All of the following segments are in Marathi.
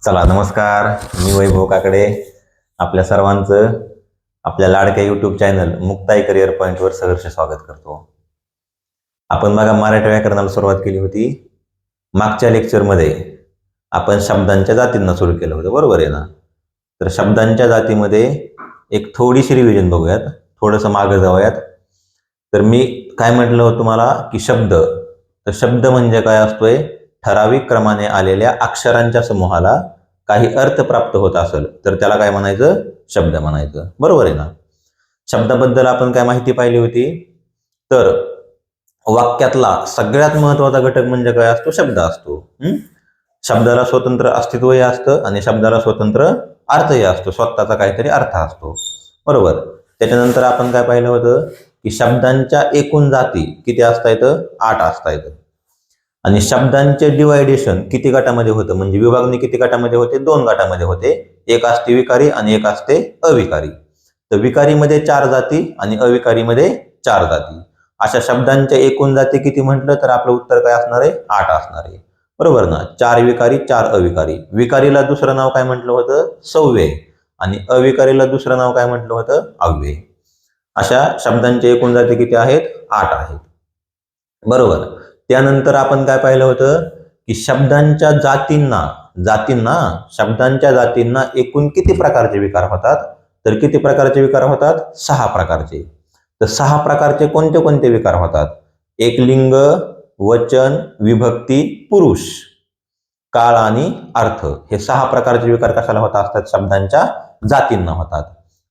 चला नमस्कार, मी वैभव काकडे आपल्या सर्वांचं आपल्या लाडक्या यूट्यूब चॅनल मुक्ताई करिअर पॉईंटवर सहर्ष स्वागत करतो. आपण बघा मराठी व्याकरणाला सुरुवात केली होती. मागच्या लेक्चरमध्ये आपण शब्दांच्या जातींना सुरू केलं होतं, बरोबर आहे ना? तर शब्दांच्या जातीमध्ये एक थोडीशी रिव्हिजन बघूयात, थोडंसं मागं जाऊयात. तर मी काय म्हटलं होतं तुम्हाला की शब्द, तर शब्द म्हणजे काय असतोय? ठराविक क्रमाने आलेल्या अक्षरांच्या समूहाला काही अर्थ प्राप्त होत असेल तर त्याला काय म्हणायचं? शब्द म्हणायचं, बरोबर आहे ना? शब्दाबद्दल आपण काय माहिती पाहिली होती? तर वाक्यातला सगळ्यात महत्वाचा घटक म्हणजे काय असतो? शब्द असतो. शब्दाला स्वतंत्र अस्तित्वही असतं आणि शब्दाला स्वतंत्र अर्थही असतो, स्वतःचा काहीतरी अर्थ असतो, बरोबर? त्याच्यानंतर आपण काय पाहिलं होतं की शब्दांच्या एकूण जाती किती असता येतं? 8 असता येतं. आणि शब्दांचे डिवायडेशन किती गटामध्ये होतं, म्हणजे विभागणी किती गटामध्ये होते? 2 गटामध्ये होते. एक असते विकारी आणि एक असते अविकारी. तर विकारीमध्ये 4 जाती आणि अविकारीमध्ये 4 जाती. अशा शब्दांच्या एकूण जाती किती म्हटलं तर आपलं उत्तर काय असणार आहे? 8 असणार आहे, बरोबर ना? 4 विकारी 4 अविकारी. विकारीला दुसरं नाव काय म्हटलं होतं? सव्यय. आणि अविकारीला दुसरं नाव काय म्हटलं होतं? अव्यय. अशा शब्दांच्या एकूण जाती किती आहेत? 8 आहेत, बरोबर. त्यानंतर आपण काय पाहिलं होतं की शब्दांच्या जातींना एकूण किती प्रकारचे विकार होतात? तर किती प्रकारचे विकार होतात? 6 प्रकारचे. तर 6 प्रकारचे कोणते कोणते विकार होतात? एक लिंग, वचन, विभक्ती, पुरुष, काळ आणि अर्थ, हे 6 प्रकारचे विकार कशाला होत असतात? शब्दांच्या जातींना होतात,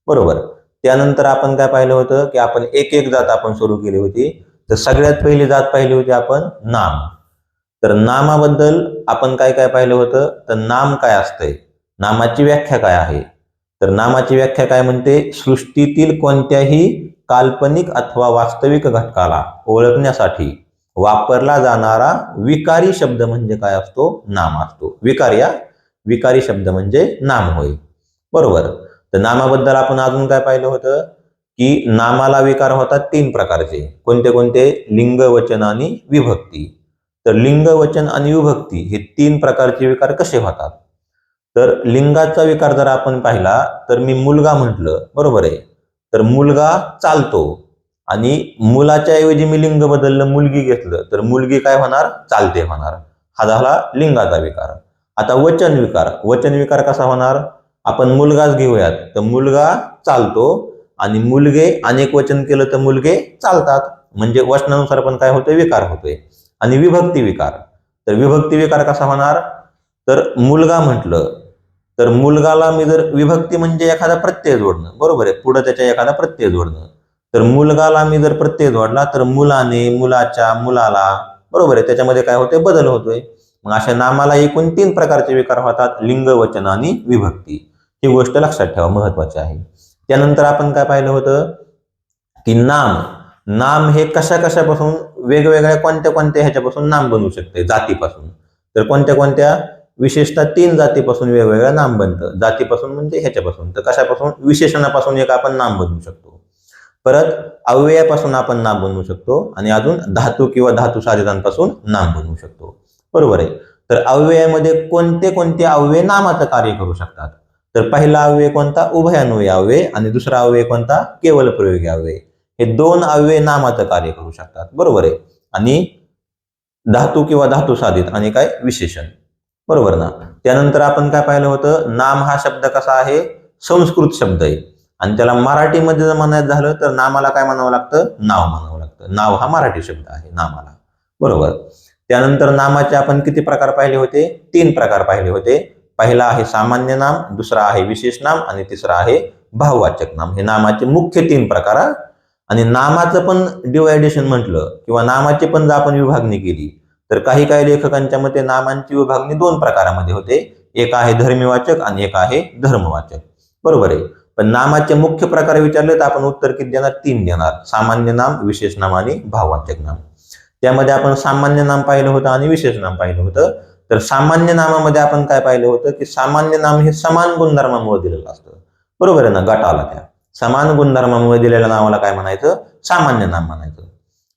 बरोबर. त्यानंतर आपण काय पाहिलं होतं की आपण एक एक जात आपण सुरू केली होती. तर सगळ्यात पहिली जात पाहिली होती आपण नाम. तर नामाबद्दल आपण काय काय पाहिलं होतं? तर नाम काय असतंय, नामाची व्याख्या काय आहे? तर नामाची व्याख्या काय म्हणते? सृष्टीतील कोणत्याही काल्पनिक अथवा वास्तविक घटकाला ओळखण्यासाठी वापरला जाणारा विकारी शब्द म्हणजे काय असतो? नाम असतो. विकारी शब्द म्हणजे नाम होय, बरोबर. तर नामाबद्दल आपण अजून काय पाहिलं होतं की नामाला विकार होतात 3 प्रकारचे. कोणते कोणते? लिंग, वचन आणि विभक्ती. तर लिंग, वचन आणि विभक्ती हे 3 प्रकारचे विकार कसे होतात? तर लिंगाचा विकार जर आपण पाहिला तर मी मुलगा म्हटलं, बरोबर आहे. तर मुलगा चालतो आणि मुलाच्या ऐवजी मी लिंग बदललं, मुलगी घेतलं, तर मुलगी काय होणार? चालते होणार. हा झाला लिंगाचा विकार. आता वचन विकार कसा होणार? आपण मुलगाच घेऊयात, तर मुलगा चालतो आणि मुलगे अनेक वचन केलं तर मुलगे चालतात, म्हणजे वचनानुसार पण काय होतोय? विकार होतोय. आणि विभक्ती विकार, तर विभक्ती विकार कसा होणार? तर मुलगा म्हटलं तर मुलगाला मी जर विभक्ती म्हणजे एखादा प्रत्यय जोडणं, बरोबर आहे, पुढे त्याच्या एखादा प्रत्यय जोडणं. तर मुलगाला मी जर प्रत्यय जोडला तर मुलाने, मुलाच्या, मुलाला, बरोबर आहे, त्याच्यामध्ये काय होतंय? बदल होतोय. मग अशा नामाला एकूण 3 प्रकारचे विकार होतात, लिंग, वचन आणि विभक्ती. ही गोष्ट लक्षात ठेवा, महत्वाची आहे. त्यानंतर आपण काय पाहिलं होतं की नाम हे कशापासून वेगवेगळ्या कोणत्या कोणत्या ह्याच्यापासून नाम बनवू शकते? जातीपासून. तर कोणत्या कोणत्या? विशेषतः 3 जातीपासून वेगवेगळं नाम बनतं. जातीपासून म्हणजे ह्याच्यापासून, तर कशापासून? विशेषणापासून एक आपण नाम बनवू शकतो. परत अव्ययापासून आपण नाम बनवू शकतो आणि अजून धातू किंवा धातू साधितांपासून नाम बनवू शकतो, बरोबर आहे. तर अव्ययामध्ये कोणते कोणते अव्यय नामाचं कार्य करू शकतात? तर पहिला अव्यय कोणता? उभयान्वयी अव्यय. आणि दुसरा अव्यय कोणता? केवल प्रयोगी अव्यय. हे 2 अव्यय नामाचं कार्य करू शकतात, बरोबर आहे. आणि धातू किंवा धातू साधित आणि काय? विशेषण, बरोबर ना? त्यानंतर आपण काय पाहिलं होतं? नाम हा शब्द कसा आहे? संस्कृत शब्द आहे आणि त्याला मराठीमध्ये जर म्हणायचं झालं तर नामाला काय म्हणावं लागतं? नाव म्हणावं लागतं. नाव हा मराठी शब्द आहे नामाला, बरोबर. त्यानंतर नामाचे आपण किती प्रकार पाहिले होते? 3 प्रकार पाहिले होते. पहिला आहे सामान्य नाम, दुसरा आहे विशेष नाम आणि तिसरा आहे भाववाचक नाम. हे नामाचे मुख्य 3 प्रकार. आणि नामाचं पण डिवायडेशन म्हटलं किंवा नामाची पण जर आपण विभागणी केली तर काही काही लेखकांच्या मते नामांची विभागणी 2 प्रकारामध्ये होते. एक आहे धर्मीवाचक आणि एक आहे धर्मवाचक, बरोबर आहे. पण नामाचे मुख्य प्रकार विचारले तर आपण उत्तर किती देणार? 3 देणार. सामान्य नाम, विशेष नाम आणि भाववाचक नाम. त्यामध्ये आपण सामान्य नाम पाहिलं होतं आणि विशेष नाम पाहिलं होतं. तर सामान्य नामामध्ये आपण काय पाहिलं होतं की सामान्य नाम हे समान गुणधर्मामुळे दिलेलं असतं, बरोबर आहे ना? गटाला त्या समान गुणधर्मामुळे दिलेल्या नावाला काय म्हणायचं? सामान्य नाम म्हणायचं,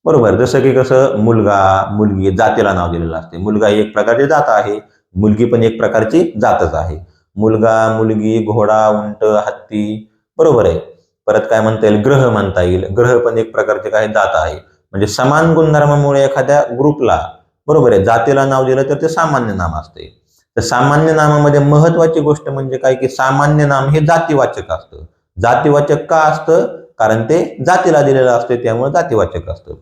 बरोबर. जसं की कसं? मुलगा, मुलगी, जातीला नाव दिलेलं असते. मुलगा ही एक प्रकारची जात आहे, मुलगी पण एक प्रकारची जातच आहे. मुलगा, मुलगी, घोडा, उंट, हत्ती, बरोबर आहे. परत काय म्हणता येईल, ग्रह म्हणता येईल. ग्रह पण एक प्रकारचे काय जात आहे. म्हणजे समान गुणधर्मामुळे एखाद्या ग्रुपला, बरोबर आहे, जातीला नाव दिलं तर ते सामान्य नाम असते. तर सामान्य नामामध्ये महत्वाची गोष्ट म्हणजे काय, की सामान्य नाम हे जातीवाचक असतं. जातीवाचक का असतं? कारण ते जातीला दिलेलं असते, त्यामुळे जातीवाचक असतं.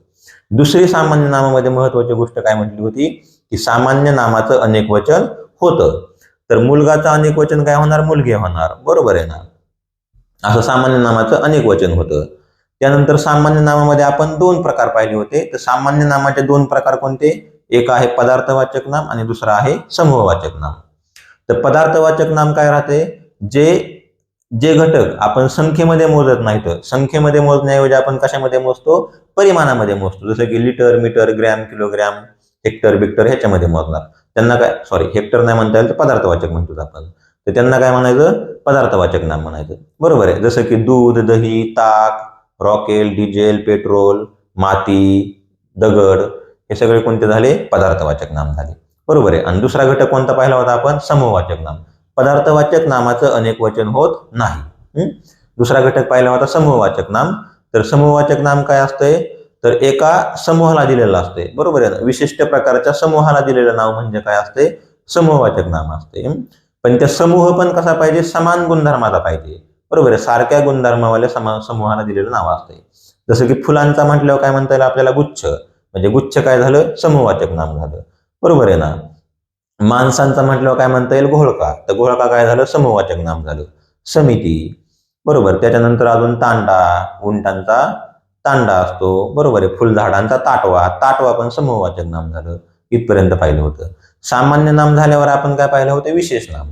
दुसरी सामान्य नामामध्ये महत्वाची गोष्ट काय म्हटली होती, की सामान्य नामाचं अनेक वचन होतं. तर मुलगाचं अनेक वचन काय होणार, मुलगे होणार, बरोबर आहे ना. असं सामान्य नामाचं अनेक वचन होतं. त्यानंतर सामान्य नामामध्ये आपण 2 प्रकार पाहिले होते. तर सामान्य नामाचे 2 प्रकार कोणते? एक आहे पदार्थवाचक नाम आणि दुसरा आहे समूहवाचक नाम. तर पदार्थवाचक नाम काय राहते, जे जे घटक आपण संख्येमध्ये मोजत नाहीत. संख्येमध्ये मोजण्याऐवजी आपण कशामध्ये मोजतो, परिमाणामध्ये मोजतो. जसं की litre, metre, gram, kilogram, hectare, बिक्टर ह्याच्यामध्ये मोजणार. त्यांना काय, सॉरी, हेक्टर नाही म्हणता येईल तर पदार्थवाचक म्हणतो आपण. तर त्यांना काय म्हणायचं, पदार्थवाचक नाम म्हणायचं, बरोबर आहे. जसं की दूध, दही, ताक, रॉकेल, डिझेल, पेट्रोल, माती, दगड, हे सगळे कोणते झाले, पदार्थवाचक नाम झाले, बरोबर आहे. आणि दुसरा घटक कोणता पाहिला होता आपण, समूहवाचक नाम. पदार्थवाचक नामाचं अनेक वचन होत नाही. दुसरा घटक पाहिला होता समूहवाचक नाम. तर समूहवाचक नाम काय असतंय, तर एका समूहाला दिलेलं असते, बरोबर आहे ना. विशिष्ट प्रकारच्या समूहाला दिलेलं नाव म्हणजे काय असते, समूहवाचक नाम असते. पण त्या समूह पण कसा पाहिजे, समान गुणधर्माचा पाहिजे, बरोबर आहे. सारख्या गुणधर्मावाल्या समूहाला दिलेलं नाव असते. जसं की फुलांचा म्हटल्यावर काय म्हणता येईल आपल्याला, गुच्छ. म्हणजे गुच्छ काय झालं, समूहवाचक नाम झालं, बरोबर आहे ना. माणसांचा म्हटल्यावर काय म्हणता येईल, घोळका. तर घोळका काय झालं, समूहवाचक नाम झालं. समिती, बरोबर. त्याच्यानंतर अजून तांडा, उंटांचा तांडा असतो, बरोबर आहे. फुलझाडांचा ताटवा, ताटवा पण समूहवाचक नाम झालं. इथपर्यंत पाहिलं होतं. सामान्य नाम झाल्यावर आपण काय पाहिलं होतं, विशेष नाम.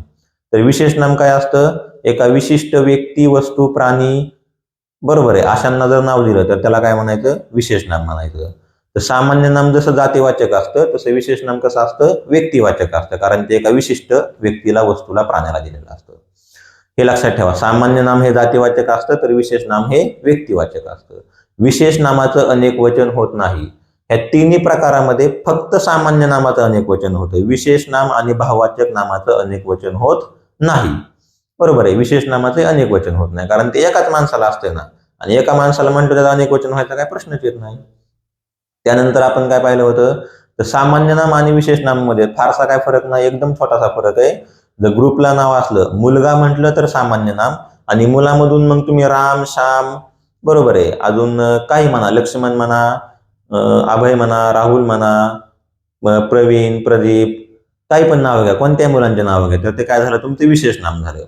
तर विशेष नाम काय असतं, एका विशिष्ट व्यक्ती, वस्तू, प्राणी, बरोबर आहे, अशांना जर नाव दिलं तर त्याला काय म्हणायचं, विशेष नाम म्हणायचं. तर सामान्य नाम जसं जातीवाचक असतं तसं विशेष नाम कसं असतं, व्यक्तिवाचक असतं. कारण ते एका विशिष्ट व्यक्तीला, वस्तूला, प्राण्याला दिलेलं असतं. हे लक्षात ठेवा. सामान्य नाम हे जातीवाचक असतं तर विशेष नाम हे व्यक्तिवाचक असतं. विशेष नामाचं अनेक वचन होत नाही. ह्या तिन्ही प्रकारामध्ये फक्त सामान्य नामाचं अनेक वचन होतं. विशेष नाम आणि भाववाचक नामाचं अनेक वचन होत नाही, बरोबर आहे. विशेष नामाचे अनेक वचन होत नाही कारण ते एकाच माणसाला असते ना, आणि एका माणसाला म्हणतो त्याचा अनेक वचन व्हायचा काय प्रश्नच येत नाही. त्यानंतर आपण काय पाहिलं होतं, तर सामान्य नाम आणि विशेष नामामध्ये फारसा काय फरक नाही, एकदम छोटासा फरक आहे. जर ग्रुपला नाव असलं, मुलगा म्हटलं तर सामान्य नाम, आणि मुलामधून मग तुम्ही राम, श्याम, बरोबर आहे, अजून काही म्हणा, लक्ष्मण म्हणा, अभय म्हणा, राहुल म्हणा, प्रवीण, प्रदीप, काही पण नाव घ्या, कोणत्याही मुलांचे नाव घ्या, तर ते काय झालं, तुमचं विशेष नाम झालं.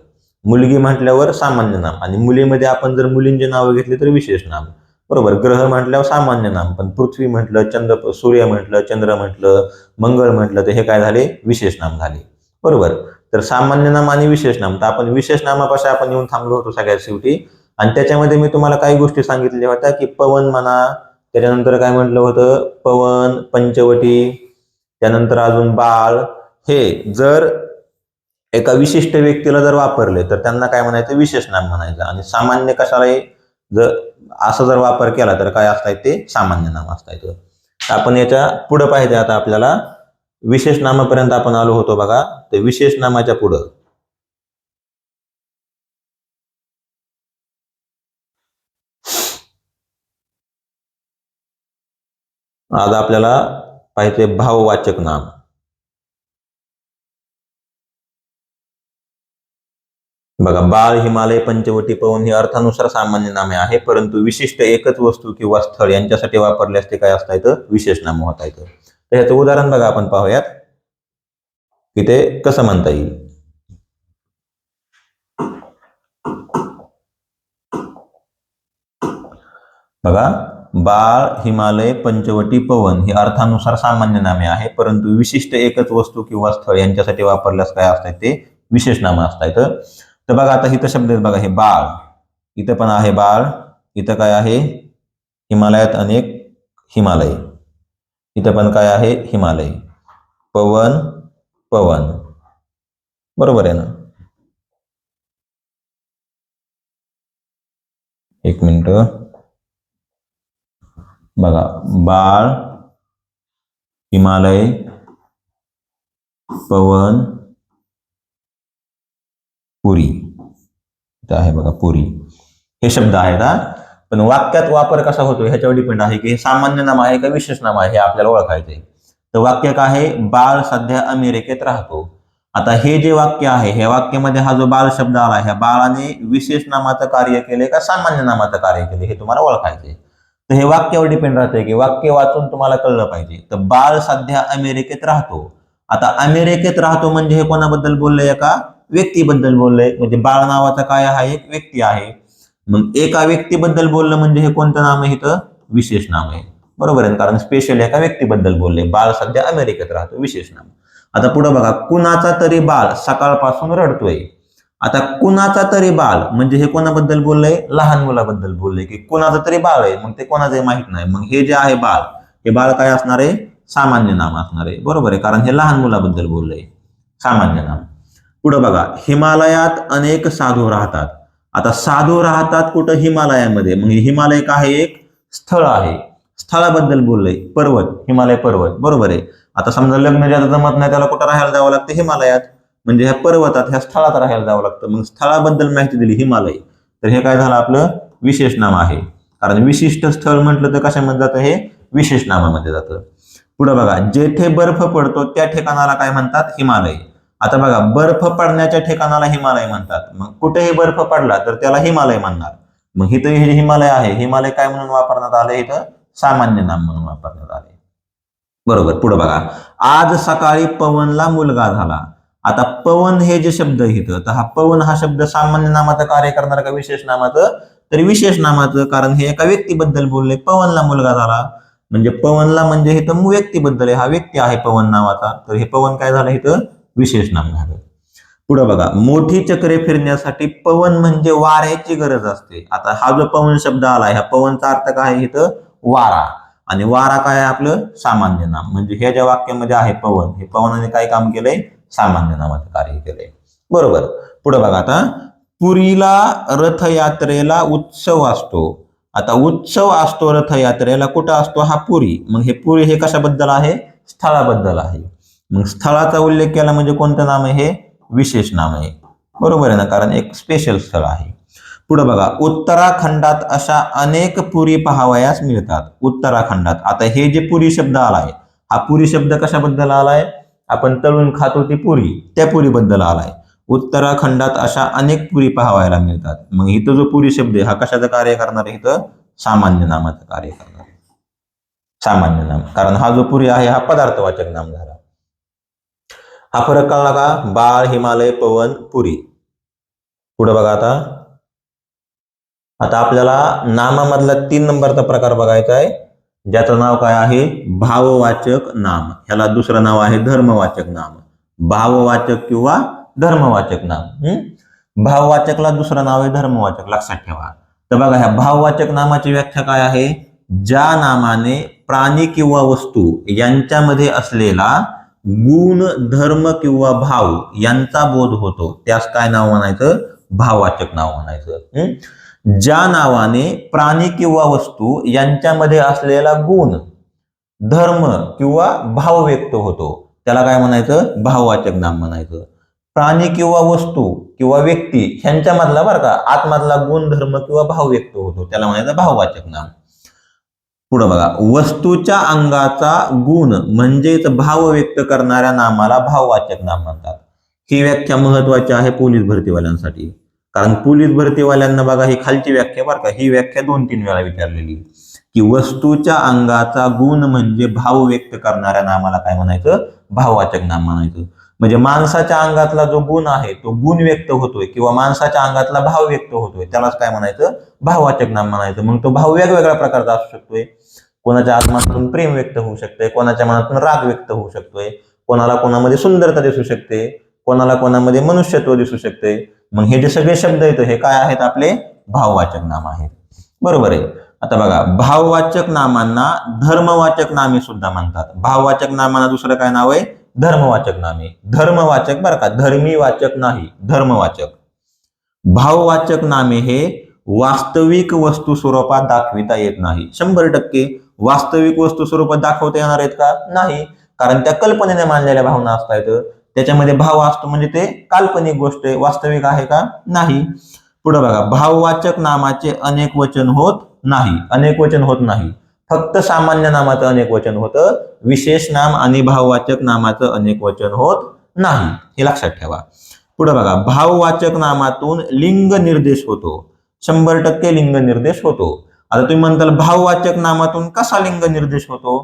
मुलगी म्हटल्यावर सामान्य नाम, आणि मुलीमध्ये आपण जर मुलींचे नाव घेतले तर विशेष नाम, बरोबर. ग्रह म्हटल्यावर सामान्य नाम, पण पृथ्वी म्हटलं, सूर्य म्हटलं, चंद्र म्हटलं, मंगळ म्हटलं, तर हे काय झाले, विशेष नाम झाले, बरोबर. तर सामान्य नाम आणि विशेष नाम, तर आपण विशेष नामापासून आपण येऊन थांबलो होतो सगळ्यात शेवटी. आणि त्याच्यामध्ये मी तुम्हाला काही गोष्टी सांगितल्या होत्या, की पवन म्हणा, त्याच्यानंतर काय म्हटलं होतं, पवन, पंचवटी, त्यानंतर अजून बाळ, हे जर एका विशिष्ट व्यक्तीला जर वापरले तर त्यांना काय म्हणायचं, विशेष नाम म्हणायचं. आणि सामान्य कशाला, जर असं जर वापर केला तर काय असतायत, ते सामान्य नाम असतायत. आपण याच्या पुढे पाहिजे आता आपल्याला, विशेष नामापर्यंत आपण आलो होतो बघा. तर विशेष नामाच्या पुढं आज आपल्याला पाहिजे भाववाचक नाम. बघा, बाळ, हिमालय, पंचवटी, पवन ही अर्थानुसार सामान्य नामे आहे, परंतु विशिष्ट एकच वस्तू किंवा स्थळ यांच्यासाठी वापरले असते काय असता येतं, विशेष नाम होता येतं. तर ह्याचं उदाहरण बघा, आपण पाहूयात की ते कसं म्हणता येईल. बघा, बाळ, हिमालय, पंचवटी, पवन ही अर्थानुसार सामान्य नामे आहे, परंतु विशिष्ट एकच वस्तू किंवा स्थळ यांच्यासाठी वापरल्यास काय असतात, ते विशेष नामं असतात. तर बघा, आता इथं शब्द आहेत बघा, हे बाळ, इथं पण आहे बाळ, इथं काय आहे, हिमालयात अनेक हिमालय, इथं पण काय आहे, हिमालय. पवन, पवन, बरोबर आहे ना. एक मिनिट बघा, बाळ, हिमालय, पवन पुरी आहे बघा, पुरी हे शब्द आहेत हा. पण वाक्यात वापर कसा होतो ह्याच्यावर डिपेंड आहे की हे सामान्य नाम आहे का विशेष नाम आहे हे आपल्याला ओळखायचंय. तर वाक्य काय आहे, बाळ सध्या अमेरिकेत राहतो. आता हे जे वाक्य आहे ह्या वाक्यामध्ये हा जो बाळ शब्द आला, ह्या बाळाने विशेष नामाचं कार्य केले का सामान्य नामाचं कार्य केले हे तुम्हाला ओळखायचंय. तर हे वाक्यावर डिपेंड राहतंय की वाक्य वाचून तुम्हाला कळलं पाहिजे. तर बाळ सध्या अमेरिकेत राहतो. आता अमेरिकेत राहतो म्हणजे हे कोणाबद्दल बोललंय, एका व्यक्तीबद्दल बोललंय. म्हणजे बाळ नावाचा काय हा एक व्यक्ती आहे. मग एका व्यक्तीबद्दल बोललं म्हणजे हे कोणतं नाम आहे, इथं विशेष नाम आहे. बरोबर आहे, कारण स्पेशल एका व्यक्तीबद्दल बोलले. बाळ सध्या अमेरिकेत राहतो, विशेष नाम. आता पुढे बघा, कुणाचा तरी बाळ सकाळपासून रडतोय. आता कुणाचा तरी बाळ म्हणजे हे कोणाबद्दल बोललंय, लहान मुलाबद्दल बोललंय की कुणाचं तरी बाळ आहे. मग ते कोणाचंही माहित नाही. मग हे जे आहे बाळ, हे बाळ काय असणार आहे, सामान्य नाम असणार आहे. बरोबर आहे, कारण हे लहान मुलाबद्दल बोललंय, सामान्य नाम. पुढे बघा, हिमालयात अनेक साधू राहतात. आता साधू राहतात कुठं, हिमालयामध्ये. मग हिमालय काय आहे, एक स्थळ आहे. स्थळाबद्दल बोललंय, पर्वत, हिमालय पर्वत. बरोबर आहे. आता समजा लग्न ज्याला जमत नाही त्याला कुठं राहायला जावं लागतं, हिमालयात. म्हणजे ह्या पर्वतात, ह्या स्थळात राहायला जावं लागतं. मग स्थळाबद्दल माहिती दिली, हिमालय. तर हे काय झालं, आपलं विशेष नाम आहे. कारण विशिष्ट स्थळ म्हटलं तर कशामध्ये जातं, हे विशेष नामामध्ये जातं. पुढे बघा, जेथे बर्फ पडतो त्या ठिकाणाला काय म्हणतात, हिमालय. आता बघा, बर्फ पडण्याच्या ठिकाणाला हिमालय म्हणतात. मग कुठेही बर्फ पडला तर त्याला हिमालय म्हणणार. मग इथं हे हिमालय आहे, हिमालय काय म्हणून वापरण्यात आले, इथं सामान्य नाम म्हणून वापरण्यात आले. बरोबर. पुढे बघा, आज सकाळी पवनला मुलगा झाला. आता पवन हे जे शब्द इथं, तर हा पवन हा शब्द सामान्य नामाचं कार्य करणार का विशेष नामाचं, तर विशेष नामाचं. कारण हे एका व्यक्तीबद्दल बोलले, पवनला मुलगा झाला. म्हणजे पवनला म्हणजे इथं व्यक्तीबद्दल आहे, हा व्यक्ती आहे पवन नावाचा. तर हे पवन काय झालं, इथं विशेष नाम झालं. पुढे बघा, मोठी चक्रे फिरण्यासाठी पवन म्हणजे वाऱ्याची गरज असते. आता हा जो पवन शब्द आला, ह्या पवनचा अर्थ काय आहे, इथं वारा. आणि वारा काय आहे, आपलं सामान्य नाम. म्हणजे हे ज्या वाक्यामध्ये आहे पवन, हे पवनाने काय काम केलंय, सामान्य नामाचं कार्य केलंय. बरोबर. पुढे बघा, आता पुरीला रथयात्रेला उत्सव असतो. आता उत्सव असतो रथयात्रेला, कुठं असतो, हा पुरी. मग हे पुरी हे कशाबद्दल आहे, स्थळाबद्दल आहे. मग स्थळाचा उल्लेख केला म्हणजे कोणतं नाम आहे, हे विशेष नाम आहे. बरोबर आहे ना, कारण एक स्पेशल स्थळ आहे. पुढे बघा, उत्तराखंडात अशा अनेक पुरी पाहावयास मिळतात. उत्तराखंडात, आता हे जे पुरी शब्द आलाय, हा पुरी शब्द कशाबद्दल आलाय, आपण तळून खातो ती पुरी, त्या पुरीबद्दल आलाय. उत्तराखंडात अशा अनेक पुरी पाहावयाला मिळतात. मग इथं जो पुरी शब्द आहे हा कशाचं कार्य करणार आहे, इथं सामान्य नामाचं कार्य करणार आहे. सामान्य नाम, कारण हा जो पुरी आहे हा पदार्थवाचक नाम झाला. हा फरक कळला का, बाळ, हिमालय, पवन, पुरी. पुढे बघा, आता आपल्याला नामामधला 3 नंबरचा प्रकार बघायचा आहे, ज्याचं नाव काय आहे, भाववाचक नाम. ह्याला दुसरं नाव आहे धर्मवाचक नाम. भाववाचक किंवा धर्मवाचक नाम. भाववाचकला दुसरं नाव आहे धर्मवाचक, लक्षात ठेवा. तर बघा, ह्या भाववाचक नामाची व्याख्या काय आहे, ज्या नामाने प्राणी किंवा वस्तू यांच्यामध्ये असलेला गुण, धर्म किंवा भाव यांचा बोध होतो, त्यास काय नाव म्हणायचं, भाववाचक नाव म्हणायचं. ज्या नावाने प्राणी किंवा वस्तू यांच्यामध्ये असलेला गुण, धर्म किंवा भाव व्यक्त होतो त्याला काय म्हणायचं, भाववाचक नाम म्हणायचं. प्राणी किंवा वस्तू किंवा व्यक्ती ह्यांच्यामधला बरं का आतमधला गुण, धर्म किंवा भाव व्यक्त होतो त्याला म्हणायचं भाववाचक नाम. पुढे बघा, वस्तूच्या अंगाचा गुण म्हणजेच भाव व्यक्त करणाऱ्या नामाला भाववाचक नाम म्हणतात. ही व्याख्या महत्वाची आहे पोलीस भरतीवाल्यांसाठी. कारण पोलीस भरतीवाल्यांना बघा, ही खालची व्याख्या बरं का, ही व्याख्या 2-3 वेळा विचारलेली की वस्तूच्या अंगाचा गुण म्हणजे भाव व्यक्त करणाऱ्या नामाला काय म्हणायचं, भाववाचक नाम म्हणायचं. म्हणजे माणसाच्या अंगातला जो गुण आहे तो गुण व्यक्त होतोय किंवा माणसाच्या अंगातला भाव व्यक्त होतोय त्यालाच काय म्हणायचं, भाववाचक नाम म्हणायचं. मग तो भाव वेगवेगळ्या प्रकारचा असू शकतोय. कोणाच्या आत्म्यातून प्रेम व्यक्त होऊ शकते, कोणाच्या मनातून राग व्यक्त होऊ शकतोय, कोणाला कोणामध्ये सुंदरता दिसू शकते, कोणाला कोणामध्ये मनुष्यत्व दिसू शकते. मग हे जे सगळे शब्द आहेत हे काय आहेत, आपले भाववाचक नाम आहेत. बरोबर आहे. आता बघा, भाववाचक नामांना धर्मवाचक नामे सुद्धा म्हणतात. भाववाचक नामांना दुसरं काय नाव आहे, धर्मवाचक नामे. धर्मवाचक बरं का, धर्मी वाचक नाही, धर्मवाचक. भाववाचक नामे हे वास्तविक वस्तू स्वरूपात दाखविता येत नाही. 100% वास्तविक वस्तू स्वरूपात दाखवता येणार आहेत का, नाही. कारण त्या कल्पनेने मांडलेल्या भावना असतात. त्याच्यामध्ये भाव असतो म्हणजे ते काल्पनिक गोष्ट आहे, वास्तविक आहे का नाही. पुढे बघा, भाववाचक नामाचे अनेक वचन होत नाही. अनेक वचन होत नाही, फक्त सामान्य नामाचं अनेक वचन होतं. विशेष नाम आणि भाववाचक नामाचं अनेक वचन होत नाही, हे लक्षात ठेवा. पुढे बघा, भाववाचक नामातून लिंग निर्देश होतो. 100% लिंग निर्देश होतो. आता तुम्ही म्हणताल भाववाचक नामातून कसा लिंग निर्देश होतो?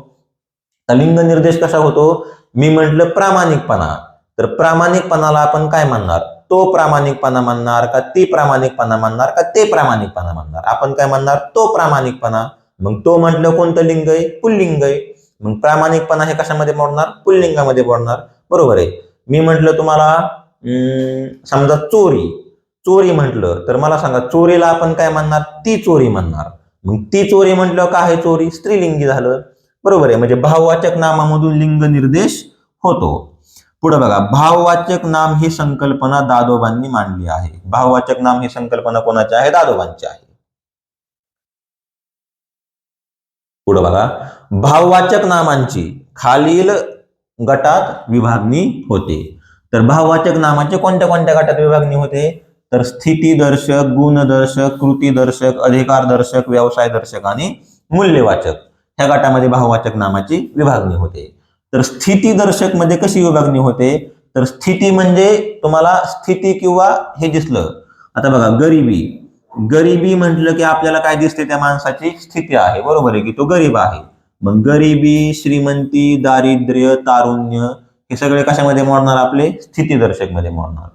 तर लिंग निर्देश कसा होतो? मी म्हटलं प्रामाणिकपणा. तर प्रामाणिकपणाला आपण काय म्हणणार? तो प्रामाणिकपणा म्हणणार का ती प्रामाणिकपणा म्हणणार का ते प्रामाणिकपणा म्हणणार? आपण काय म्हणणार? तो प्रामाणिकपणा. मग तो म्हटलं कोणतं लिंग आहे? पुल्लिंग आहे. मग प्रामाणिकपणा हे कशामध्ये मोडणार? पुल्लिंगामध्ये मोडणार. बरोबर आहे. मी म्हटलं तुम्हाला समजा चोरी, चोरी म्हटलं तर मला सांगा, चोरीला आपण काय म्हणणार? ती चोरी म्हणणार. मग ती चोरी म्हटलं काय आहे? चोरी स्त्रीलिंगी झालं. बरोबर आहे. म्हणजे भाववाचक नामामधून लिंग निर्देश होतो. पुढे बघा, भाववाचक नाम ही संकल्पना दादोबांनी मांडली आहे. भाववाचक नाम ही संकल्पना कोणाची आहे? दादोबांची आहे. पुढे बघा, भाववाचक नामांची खालील गटात विभागणी होते. तर भाववाचक नामाचे कोणत्या कोणत्या गटात विभागणी होते? तर स्थितीदर्शक, गुणदर्शक, कृतीदर्शक, अधिकारदर्शक, व्यवसायदर्शक आणि मूल्यवाचक ह्या गटामध्ये भाववाचक नामाची विभागणी होते. तर स्थितीदर्शक मध्ये कशी विभागणी होते? तर स्थिती म्हणजे तुम्हाला स्थिती किंवा हे दिसलं. आता बघा, गरिबी, गरिबी म्हटलं की आपल्याला काय दिसते? त्या माणसाची स्थिती आहे. बरोबर आहे की तो गरीब आहे. मग गरिबी, श्रीमंती, दारिद्र्य, तारुण्य हे सगळे कशामध्ये मोडणार? आपले स्थितीदर्शक मध्ये मोडणार.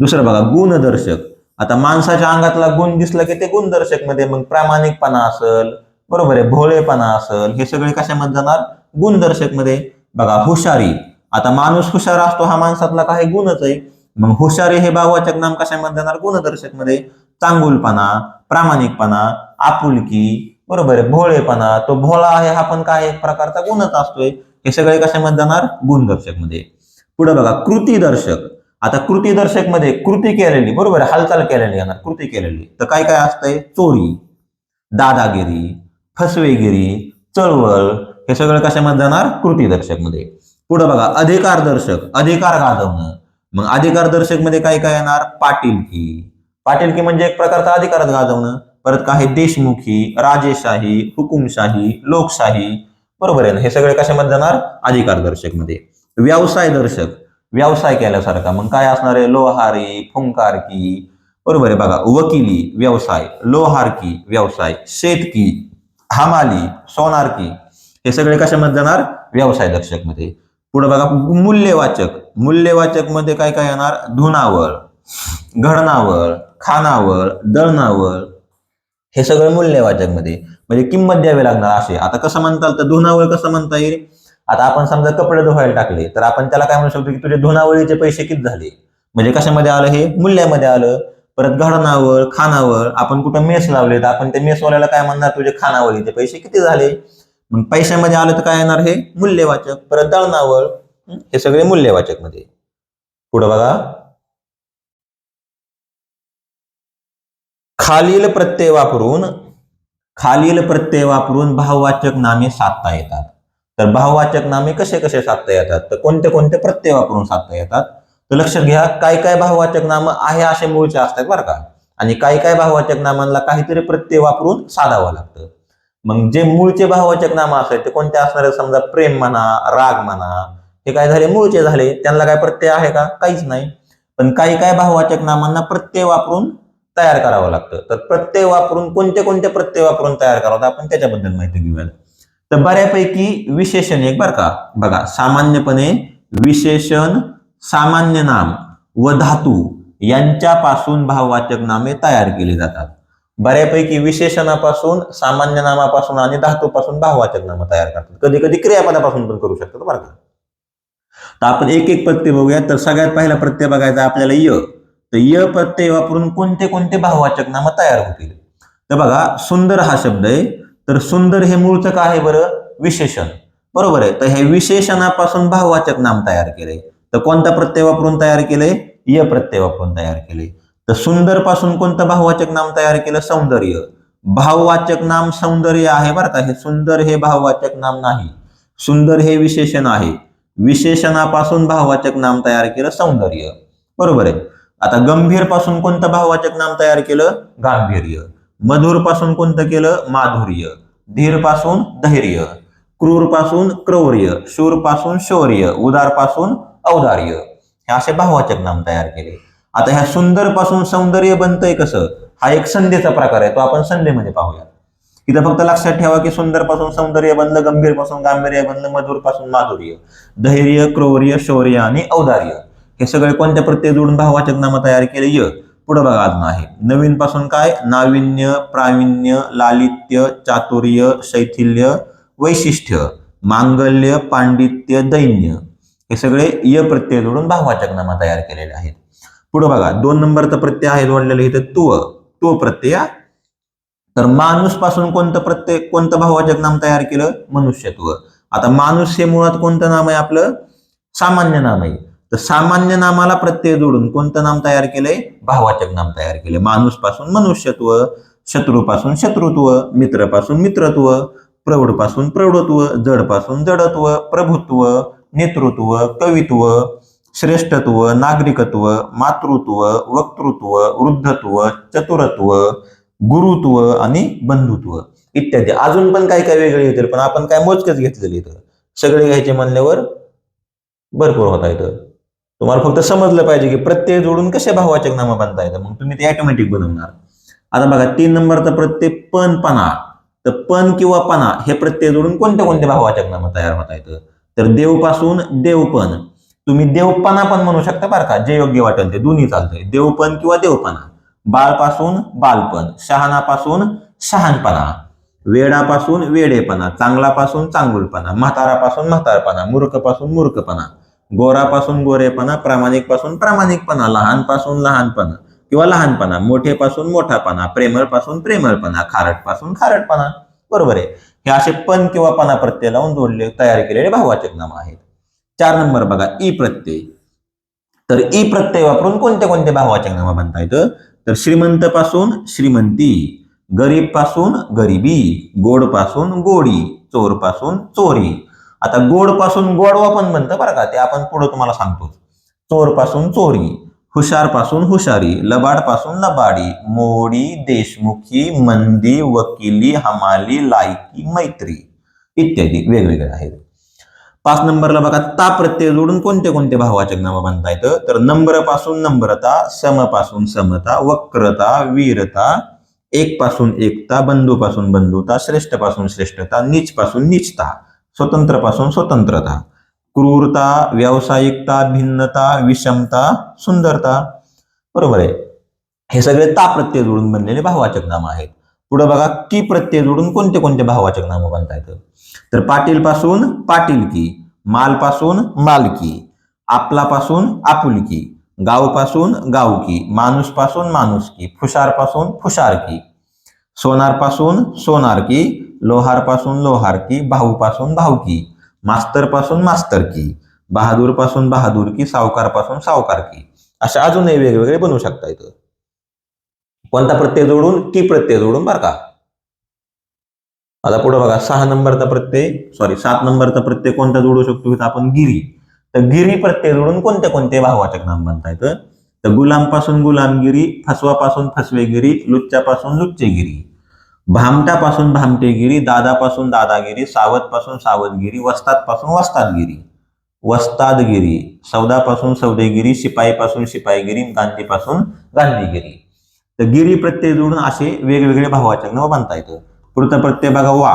दुसरं बघा, गुणदर्शक. आता माणसाच्या अंगातला गुण दिसला की ते गुणदर्शक मध्ये, मग प्रामाणिकपणा असेल, बरोबर आहे, भोळेपणा असेल, हे सगळे कशामध्ये जाणार? गुणदर्शक मध्ये. बघा, हुशारी. आता माणूस हुशार असतो, हा माणसातला काही गुणच आहे. मग हुशारी हे भाववाचक नाम कशामध्ये जाणार? गुणदर्शक मध्ये. चांगुलपणा, प्रामाणिकपणा, आपुलकी, बरोबर आहे, भोळेपणा, तो भोळा आहे हा पण काय एक प्रकारचा गुणच असतोय. हे सगळे कशामध्ये जाणार? गुणदर्शक मध्ये. पुढे बघा, कृतीदर्शक. आता कृतीदर्शक मध्ये कृती केलेली, बरोबर आहे, हालचाल केलेली येणार, कृती केलेली. तर काय काय असतंय? चोरी, दादागिरी, फसवेगिरी, चळवळ, हे सगळं कशामध्ये जाणार? कृतीदर्शक मध्ये. पुढे बघा, अधिकारदर्शक, अधिकार गाजवणं. मग अधिकारदर्शक मध्ये काय काय येणार? पाटीलकी. पाटीलकी म्हणजे एक प्रकारचा अधिकार गाजवणं. परत काय? देशमुखी, राजेशाही, हुकुमशाही, लोकशाही, बरोबर आहे ना, हे सगळे कशामध्ये जाणार? अधिकारदर्शक मध्ये. व्यवसायदर्शक, व्यवसाय केल्यासारखा. मग काय असणार आहे? लोहारी, फुंकारकी, बरोबर आहे. बघा, वकिली, व्यवसाय, लोहारकी, व्यवसाय, शेतकी, हमाली, सोनारकी, हे सगळे कशामध्ये जाणार? व्यवसाय दर्शक मध्ये. पुढे बघा, मूल्यवाचक. मूल्यवाचक मध्ये काय काय येणार? धुनावळ, घडणावळ, खानावळ, दळणावळ, हे सगळं मूल्यवाचक मध्ये. म्हणजे किंमत द्यावी लागणार असे. आता कसं म्हणताल? तर धुनावळ कसं म्हणता येईल? आता आपण समजा कपडे धुवायला टाकले तर आपण त्याला काय म्हणू शकतो की तुझे धुनावळीचे पैसे किती झाले? म्हणजे कशामध्ये आलं? हे मूल्यामध्ये आलं. परत घडणावळ, खानावळ, आपण कुठं मेस लावले तर आपण त्या मेसवाल्याला काय म्हणणार? तुझे खानावळीचे पैसे किती झाले? मग पैशामध्ये आलं तर काय येणार? हे मूल्यवाचक. परत दळणावळ, हे सगळे मूल्यवाचक मध्ये. पुढे बघा, खालील प्रत्यय वापरून भाववाचक नामे साधता येतात. तर भाववाचक नामे कसे कसे साधता येतात? तर कोणते कोणते प्रत्यय वापरून साधता येतात? तर लक्षात घ्या, काय काय भाववाचक नाम आहे असे मूळचे असतात बरं का, आणि काय काय भाववाचक नामांना काहीतरी प्रत्यय वापरून साधावं लागतं. मग जे मूळचे भाववाचक नाम असतात ते कोणते असणार? समजा प्रेम म्हणा, राग म्हणा, हे काय झाले? मूळचे झाले. त्यांना काय प्रत्यय आहे का? काहीच नाही. पण काही काय भाववाचक नामांना प्रत्यय वापरून तयार करावं लागतं. तर प्रत्यय वापरून कोणते कोणते प्रत्यय वापरून तयार करावं आपण त्याच्याबद्दल माहिती घेऊया. तर बऱ्यापैकी विशेषण एक बरं का. बघा, सामान्यपणे विशेषण, सामान्य नाम व धातू यांच्यापासून भाववाचक नामे तयार केली जातात. बऱ्यापैकी विशेषणापासून, सामान्य नामापासून आणि धातूपासून भाववाचक नाम तयार करतात. कधी कधी क्रियापदापासून पण करू शकतात बरं का. तर आपण एक एक प्रत्यय बघूया. तर सगळ्यात पहिला प्रत्यय बघायचा आपल्याला य. तर य प्रत्यय वापरून कोणते कोणते भाववाचक नाम तयार होतील? तर बघा, सुंदर हा शब्द आहे. तर सुंदर हे मूळचं काय आहे बरं? विशेषण, बरोबर आहे. तर हे विशेषणापासून भाववाचक नाम तयार केले. तर कोणता प्रत्यय वापरून तयार केले? य प्रत्यय वापरून तयार केले. तर सुंदर पासून कोणतं भाववाचक नाम तयार केलं? सौंदर्य. भाववाचक नाम सौंदर्य आहे बरं का. हे सुंदर हे भाववाचक नाम नाही. सुंदर हे विशेषण आहे. विशेषणापासून भाववाचक नाम तयार केलं सौंदर्य. बरोबर आहे. आता गंभीर पासून कोणतं भाववाचक नाम तयार केलं? गांभीर्य. मधुर पासून कोणतं केलं? माधुर्य. धीर पासून धैर्य. क्रूर पासून क्रौर्य. शूर पासून शौर्य. उदार पासून औदार्य. हे असे भाववाचक नाम तयार केले. आता ह्या सुंदर पासून सौंदर्य बनतंय कसं? हा एक संधीचा प्रकार आहे, तो आपण संधीमध्ये पाहूया. इथं फक्त लक्षात ठेवा की सुंदर पासून सौंदर्य बनलं, गंभीर पासून गांभीर्य बनलं, मधुर पासून माधुर्य, धैर्य, क्रौर्य, शौर्य आणि औदार्य हे सगळे कोणत्या प्रत्यय जोडून भाववाचक नाम तयार केले? य. पुढे बघा अजून आहे. नवीन पासून काय? नाविन्य, प्रावीण्य, लालित्य, चातुर्य, शैथिल्य, वैशिष्ट्य, मांगल्य, पांडित्य, दैन्य हे सगळे य प्रत्यय जोडून भाववाचक नाम तयार केलेले आहेत. पुढे बघा 2 नंबरचा प्रत्यय आहे जोडलेला इथे तुव. तो प्रत्यय. तर माणूस पासून कोणतं भाववाचक नाम तयार केलं? मनुष्यत्व. आता माणूस हे मुळात कोणतं नाम आहे आपलं? सामान्य नाम आहे. तर सामान्य नामाला प्रत्यय जोडून कोणतं नाम तयार केलंय? भाववाचक नाम तयार केले. माणूस पासून मनुष्यत्व, शत्रू पासून शत्रुत्व, मित्र पासून मित्रत्व, प्रौढ पासून प्रौढत्व, जड पासून जडत्व, प्रभुत्व, नेतृत्व, कवित्व, श्रेष्ठत्व, नागरिकत्व, मातृत्व, वक्तृत्व, वृद्धत्व, चतुरत्व, गुरुत्व आणि बंधुत्व इत्यादी. अजून पण काय काय वेगळे येतील, पण आपण काय मोजकेच घेतलेले इथं. सगळे घ्यायचे म्हणल्यावर भरपूर होता येतं. तुम्हाला फक्त समजलं पाहिजे की प्रत्यय जोडून कसे भाववाचक नाम बनता येतं, मग तुम्ही ते ऑटोमॅटिक बनवणार. आता बघा 3 नंबरचा प्रत्यय पण, पणा. तर पण किंवा पणा हे प्रत्यय जोडून कोणते कोणते भाववाचक नाम तयार होता येतं? तर देव पासून देवपण. तुम्ही देवपणा पण म्हणू शकता बरं का, जे योग्य वाटेल ते, दोन्ही चालतंय. देवपण किंवा देवपणा. बाळपासून बालपण, शहाणापासून शहाणपणा, वेडापासून वेडेपणा, चांगलापासून चांगुलपणा, म्हातारापासून म्हातारपणा, मूर्खपासून मूर्खपणा, गोरापासून गोरेपणा, प्रामाणिकपासून प्रामाणिकपणा, लहानपासून लहानपणा किंवा लहानपणा, मोठेपासून मोठापणा, प्रेमळपासून प्रेमळपणा, खारटपासून खारटपणा. बरोबर आहे. हे असे पण किंवा पणा प्रत्यय लावून जोडले तयार केलेले भाववाचक नाम आहेत. 4 नंबर बघा ई प्रत्यय. तर ई प्रत्यय वापरून कोणते कोणते भाववाचक नाम बनता येतं? तर श्रीमंत पासून श्रीमंती, गरीब पासून गरिबी, गोड पासून गोडी, चोर पासून चोरी. आता गोड पासून गोडवा पण बनतं बरं का, ते आपण पुढे तुम्हाला सांगतो. चोर पासून चोरी, हुशार पासून हुशारी, लबाड पासून लबाडी, मोडी, देशमुखी, मंदी, वकिली, हमाली, लायकी, मैत्री इत्यादी वेगवेगळे आहेत. 5 नंबरला बघा ता प्रत्यय जोडून कोणते कोणते भाववाचक नाम बनता येतं? तर नम्र पासून नम्रता, सम पासून समता, वक्रता, वीरता, एक पासून एकता, बंधू पासून बंधुता, श्रेष्ठ पासून श्रेष्ठता, नीच पासून नीचता, स्वतंत्र पासून स्वतंत्रता, क्रूरता, व्यावसायिकता, भिन्नता, विषमता, सुंदरता. बरोबर आहे. हे सगळे ता प्रत्यय जोडून बनलेले भाववाचक नाम आहेत. पुढे बघा की प्रत्यय जोडून कोणते कोणते भाववाचक नाम बनता येतं? तर पाटील पासून पाटीलकी, माल पासून मालकी, आपला पासून आपुलकी, गाव पासून गावकी, माणूस पासून माणुसकी, फुशार पासून फुशारकी, सोनार पासून सोनारकी, लोहार पासून लोहारकी, भाऊ पासून भाऊकी, मास्तर पासून मास्तरकी, बहादूर पासून बहादूरकी, सावकार पासून सावकारकी. अशा अजूनही वेगवेगळे बनवू शकता येतं. कोणता प्रत्यय जोडून? की प्रत्यय जोडून बरं का. आता पुढे बघा 7 नंबरचा प्रत्यय कोणता जोडू शकतो? आपण गिरी. तर गिरी प्रत्यय जोडून कोणते कोणते भाववाचक नाम बनता येतं? तर गुलाम पासून गुलामगिरी, फसवापासून फसवेगिरी, लुच्च्यापासून लुच्चेगिरी, भामटापासून भामटेगिरी, दादापासून दादागिरी, सावध पासून सावधगिरी, वस्ताद पासून वस्तादगिरी, वस्तादगिरी, सौदापासून सौदेगिरी, शिपाई पासून शिपाईगिरी, गांधी पासून गांधीगिरी. तर गिरी प्रत्यय जोडून असे वेगवेगळे भाववाचक नाम बनता येतं. पुढचा प्रत्यय बघा वा.